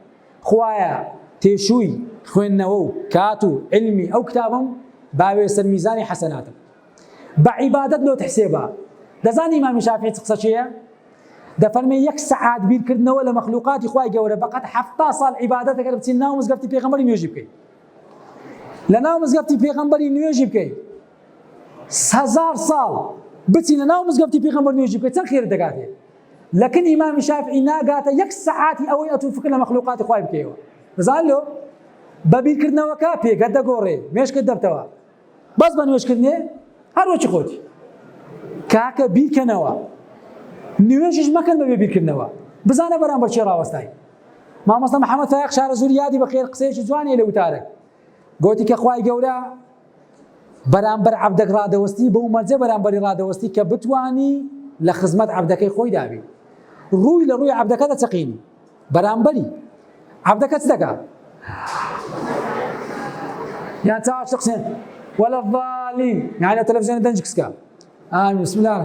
خوايا تيشوي خوينو كاتو علمي او كتابهم باب يسر ميزاني حسنات بعبادت لو تحسبها دزاني امام الشافعي تقصشيه ده فرمي يك ساعات بير كردنا ولا مخلوقات اخويا جوره بقت حفطه صال عبادتك ربتنا ومزقفتي بيغمبري نيوجيبكي لنا ومزقفتي بيغمبري نيوجيبكي 1000 سال بتي لنا ومزقفتي بيغمبري نيوجيبكي تنخير دقاتي لكن امام الشافعي ناقاته يك ساعات اوي اتفكر مخلوقات اخويا بكيو زال له ببير كردنا وكابي قد غوري مش كدبتوا بس بنوش كدني هروچ خوتي كاكا بير كنوا نوێژش مەکەن بەبێ بیرکردنەوە بزانە بەرامبەر چی ڕاوەستای مامۆستا محەممەد فایق شارە زوریادی بەخێر قسەیەکی جوانی لە وتارێک گوتی کە خوای گەورە بەرامبەر عەبدەک ڕادەوەستی بەو مەرجە بەرامبەری ڕادەوەستی کە بتوانی لە خزمەت عەبدەکەی خۆی دابی ڕووی لە ڕووی عەبدەکە دەچەقینی بەرامبەری عەبدەکە چ دەکات یان چاوەش دەقسێن وەلە الضالین یعنی لە تەلەڤیزیۆنە دەنج کچکە ئامین بسم الله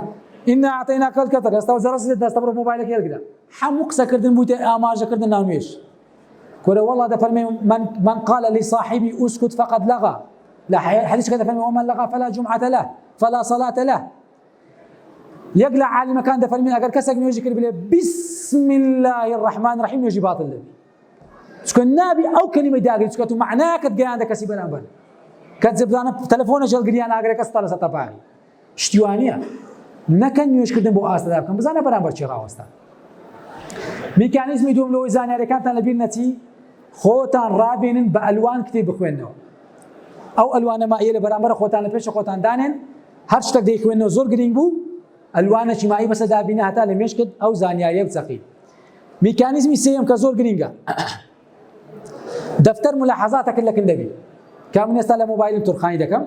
إنا أعطيناك الكثر استوى زرس استبر موبايلك يلقى حمق سكردن بوت آماج كردن ناميش كل والله ده فرمي من قال لصاحبي اسكت فقد لغى لا حديث كذا فرمي ومن لغى فلا جمعة له فلا صلاة له يقلع على المكان ده فرمي أجر كسر نيجي كربله بسم الله الرحمن الرحيم يجي باطل له سكون النبي أو كلمة داقي سكتوا معناه كت جاي عندك كسيبنا بل كتزب زانا تلفونه شغل قريان أجر كستار ستباعي شتوانية نەکەن نوێژکردن بۆ ئاستەدا بکەن بزانە بەرامبەر چی ڕاوەستا میکانیزمی دوم لەوەی زانیاریەکانتان لەبیر نەچی خۆتان ڕابێنن بە ئەلوان کتێب بخوێننەوە. ئەو ئەلوانە مایە لە بەرامبەر خۆتان لە پێشە خۆتان دانێن، هەر شتێک دەیخوێنەوە زۆر گرنگ بوو، ئەلوانەکی مایی بەسە دابینە هەتا لە مێشکت ئەو زانیاریە بچەقی. میکانیزمی سێیەم کە زۆر گرنگە دەفتەر ملاحەزاتەکەت لەکن دەبی. کامن ئێستا لە مۆبایلم تورخانی دەکەم.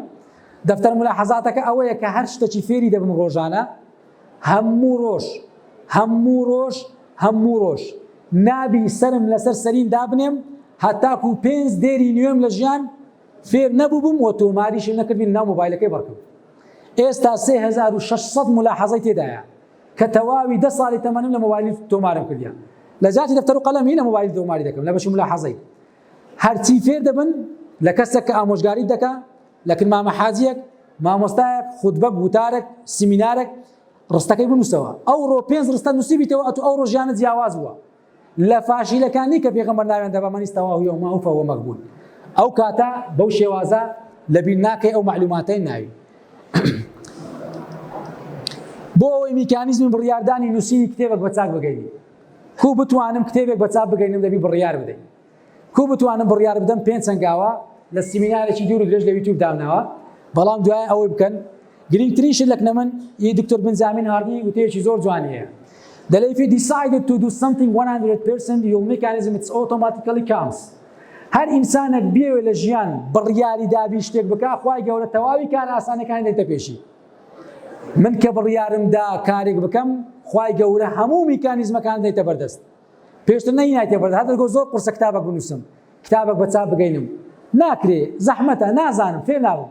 دەفتەر ملاحەزاتەکە ئەوەیە کە هەر شتێکی فێری دەبم ڕۆژانە هەموو ڕۆژ نابی سرم لەسەر سەرین دابنێم هەتاکو 5 دێری نوێم لە ژیان فێر نەبوو بووم و تۆماریشم نەکردبی لەناو مۆبایلەکەی بڕکەم. ئێستا 3600 ملاحەزەی تێدایە کە تەواوی 10 ساڵی تەمەنم لە مۆبایلی تۆمارم کردیان. لە جاتی دەفتەر و قەڵەمی لە مۆبایلی تۆماری دەکەم لە بەشی ملاحەزەی. هەرچی فێر دەبن لە کەسێک کە ئامۆژگاری دەکا، لەکن مامە حاجیەک، مامۆستایەک، خوتبەک، وتارێک، سیمینارێک ڕستەکەی بنووسەوە. ئەو ڕۆ 5 ڕستە نووسیبیتەوە ئەتو ئەو ڕۆژیانە جیاواز بووە. لە فاشیلەکانی کە پێغەمبەر ناوێن دەبا مەنیستەواهو یەومە فەهوە مەقبول. ئەو کاتە بەو شێوازە لەبیر ناکەی ئەو معلوماتەی ناوی. بۆ ئەوەی میکانیزمی بڕیاردانی نووسینی کتێبێک بە چاک بگەینی. کو بتوانم کتێبێک بە چاک بگەینم دەبی بڕیار بدەین. کو بتوانم بڕیار بدەم 5 چەنگاوە لە سیمینارێکی دوور و درێژ لە یوتیوب دامناوە، بەڵام دوای ئەوەی بکەن. گرنگترین شت لەک نەمن دکتۆر بنجامین هاردی وتەیەکی زۆر جوانەیە. دەڵێ if you decided to do something 100% your mechanism it automatically comes. هەر ئینسانێک بێوێ لە ژیان بڕیاری دابی شتێک بکا، خوای گەورە تەواوی کار ئاسانەکانی دەیتە پێشی. من کە بڕیارمدا کارێک بکەم، خوای گەورە هەموو میکانیزمەکان دەیتە بەردەست. پێشتر نەینایتە بەردەست. هەتا زۆر قورسە کتابێک بنووسم، کتابێک بە چاپ بگەینم، ناکرێ، زەحمەتە، نازانم، فێر نابم.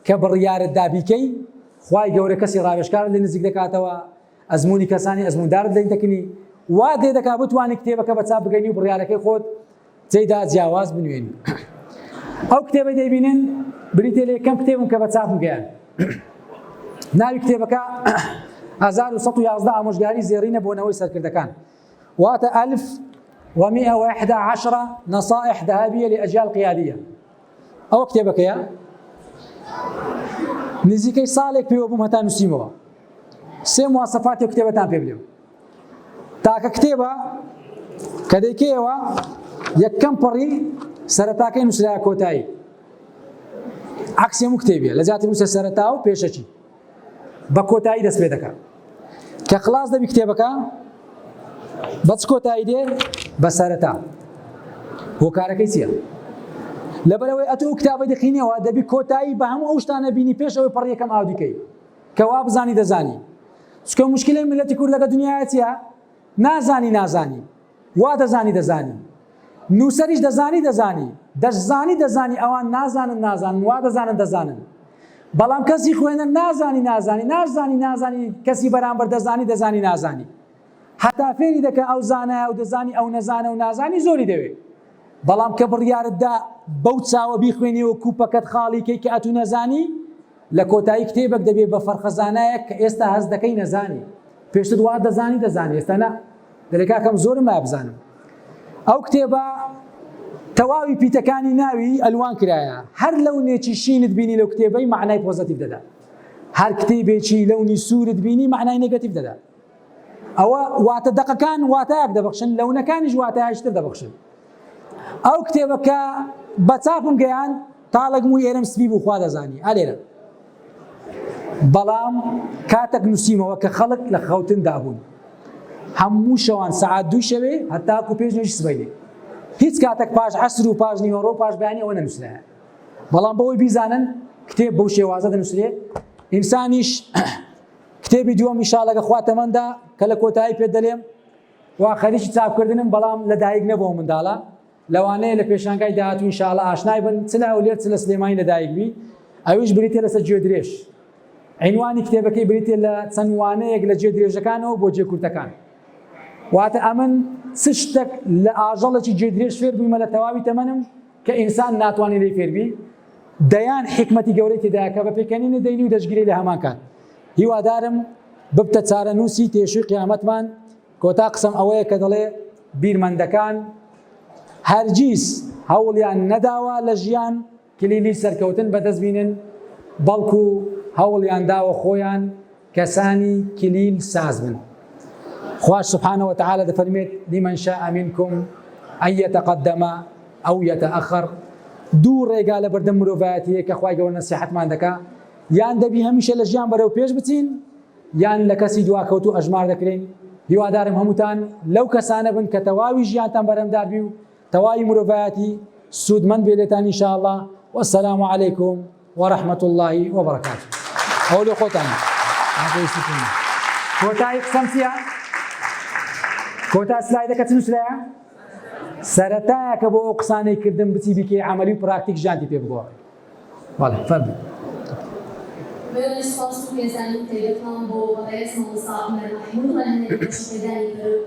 کە بڕیارت دابیکەی، خوای گەورە کەسی ڕاوێژکار لە نزیک دەکاتەوە، ئەزمموی کەسانی ئەزموندارت لێ دەکەنی، وا دێ دەکا بتوانانی کتێبەکە بە چاپ بگەینی و بڕیارەکەی خۆت جێدا جیاواز بنوێنی. ئەو کتێبە دەیبینن بریتێ لە یەکەم کتێبم کە بە چاپم گەیان. ناوی کتێبەکە 1111 ئامۆژگاری زێڕینە بۆنەوەی سەرکردەکان، واتە 1111 نصائح ذهبية لأجيال قيادية. ئەوە کتێبەکەیە نزیکەی ساڵێک پێوە بووم هەتا نووسیمەوە. 3 مواصفاتی کتێبەتان پێ بڵێم. تاکە کتێبە کە دەیکەیەوە یەکەم پەڕی سەرەتاکەی نووسرایە کۆتایی. عەکسی هەموو کتێبیە لە جاتی نووسە سەرەتا و پێشەچی بە کۆتایی دەست پێ دەکات. کە خلاص دەبی کتێبەکە بە چ کۆتایی دێ؟ بە سەرەتا. هۆکارەکەی چییە؟ لەبەرەوەی ئەتۆ کتابە دەخینەوە دەبی کۆتایی بە هەموو ئەو شتانە بینی پێشەوەی پەڕی یەکەم ئاودیکەی کە وا بزانی دەزانی. چکە مشکلەی ملەتی کورد لەگە دنیاە چییە؟ نازانی وا دەزانی نووسەریش دەزانی ئەوان نازانن وا دەزانن بەڵام کەسی خوێنە نازانی کەسی بەرامبەر دەزانی نازانی هەتا فێری دەکە ئەو زانایە و دەزانی ئەو نەزانە و نازانی زۆری دەوێت. بەڵام کە بڕیارتدا بەو چاوە بیخوێنیەوە کوپەکەت خاڵی کەی کە ئەتو نەزانی، لە کۆتایی کتێبێک دەبێت بە فەرخەزانایەک کە ئێستا هەست دەکەی نەزانی، پێشتر وا دەزانی ئێستا نا دەڵێ کاکەم زۆرم بزانم. ئەو کتێبە تەواوی پیتەکانی ناوی ئەلوان کرایە، هەر لەونێکی شینت بینی لەو کتێبەی معنای پۆزەتیڤ دەدا، هەر کتێبێکی لەونی سوورت بینی معنای نێگەتیڤ دەدا. ئەوە واتە دەقەکان واتایەک دەبەخشن، لەونەکانیش واتایشتر دەبەخشن. ئەو کتێبەکە بە چاپم گەیان تاڵێک مووی ئێرەم سپی بوو خوا دەزانی ئالێرە، بەڵام کاتێک نووسیمەوە کە خەڵک لە خەوتن دابوون هەموو شەوان سەعات 2 شەوێ هەتاکو پێش نوێژی سبەینێ، هیچ کاتێک پاش عەسر و پاش نیوەڕۆ و پاش بەیانی ئەوە نەنووسرایە، بەڵام بەوەی بیزانن کتێب بەو شێوازە دەنووسرێت. ئینسانیش کتێبی دووەم ئینشاڵڵا خوا تەمەندا کە لە کۆتایی پێ دەڵێم وا خەریکی چاپکردنم، بەڵام لەدایک نەبووە منداڵە، لەوانەیە لە پێشانگای داهاتوو ئینشاڵڵا ئاشنای بن چ لە ئەولێر چ لە سلێمانی لەدایک بی. ئەویش بریتێ لەسەر گوێدرێژ، عنوانی کتێبەکەی بریتێ لە چەند وانەیەک لە گوێدرێژەکانەوە بۆ جێکورتەکان. واتە ئەمن چ شتێک لە ئاژەڵێکی گوێدرێژ فێر بوومە لە تەواوی تەمەنم کە ئینسان ناتوانێت لێی فێربی، دەیان حکمەتی گەورەی تێدایە کە بە پێکەنینە دەینی و دەشگیری لە هەمان کات. هیوادارم ببتە چارەنووسی تێشووی قیامەتمان. کۆتا قسەم ئەوەیە کە دەڵێ بیرمەندەکان هەرگیز هەوڵیان نەداوە لە ژیان کلیلی سەرکەوتن بەدەست بینن، بەڵکو هەوڵیان داوە خۆیان کەسانی کلیل ساز بن. خواش سبحانه وتعالى دفرميت لمن شاء منكم أن يتقدم أو يتأخر دوو ڕێگا لە بەردەم مرۆڤایەتیە کە خوای گەورە نەسیحەتمان دەکا یان دەبی هەمیشە لە ژیان بەرەو پێش بچین یان لە کەسی دواکەوت و ئەژمار دەکرێن. هیوادارم هەمووتان لەو کەسانە بن کە تەواوی ژیانتان بەرەمدار بی و تەواوی مرۆڤایەتی سوودمەند بێ لێتان ئینشاءالله. والسلام عليكم ورحمة الله وبركاته. أولي خوتان كوتاي قسم فيها كوتا سلايدك تنسلايا سرتاك بو قساني كردن بتي بكي عملي براكتيك جانتي بي بقول والله فرد Böyle sponsor gezenlik telefon bu resmi sağlamlar mahmurlarını düşünmeden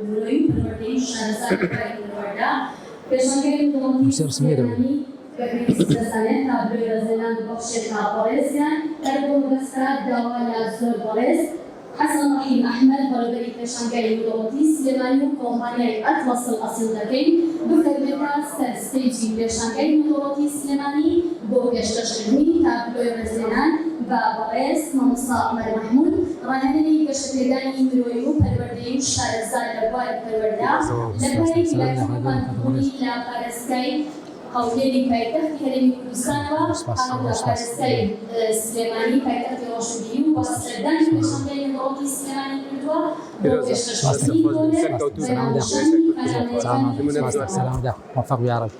yürüyüp örneğin şansa kayıtlarda peşangerin domatesini ببیستسانه تابلوی رزنان بخش تابارسیان در بومستاد دوال زور بارس حسن رحیم احمد برابری پیشانگری مدوتی سلیمانی و کمپانی اتواصل اصیل دکین بخدمت سرستیجی پیشانگری مدوتی سلیمانی با گشتشمی تابلوی رزنان و بارس ماموسا عمر محمود راهنمایی گشتیدانی مروی و پروردهی شهرزاد لبای پرورده لبای لبای خونی لبارسکی هاولێری پایتەختی هەرێمی کوردستانەوە هەروەها پارێزگای سلێمانی پایتەختی ڕۆشنبیری و بەسەردانی پێشەنگای نەڕۆکی سلێمانی کردووە بۆ پێشکەشکردنی دۆلەت بەناوبەشانی پەنامەکانی موفق يا رب.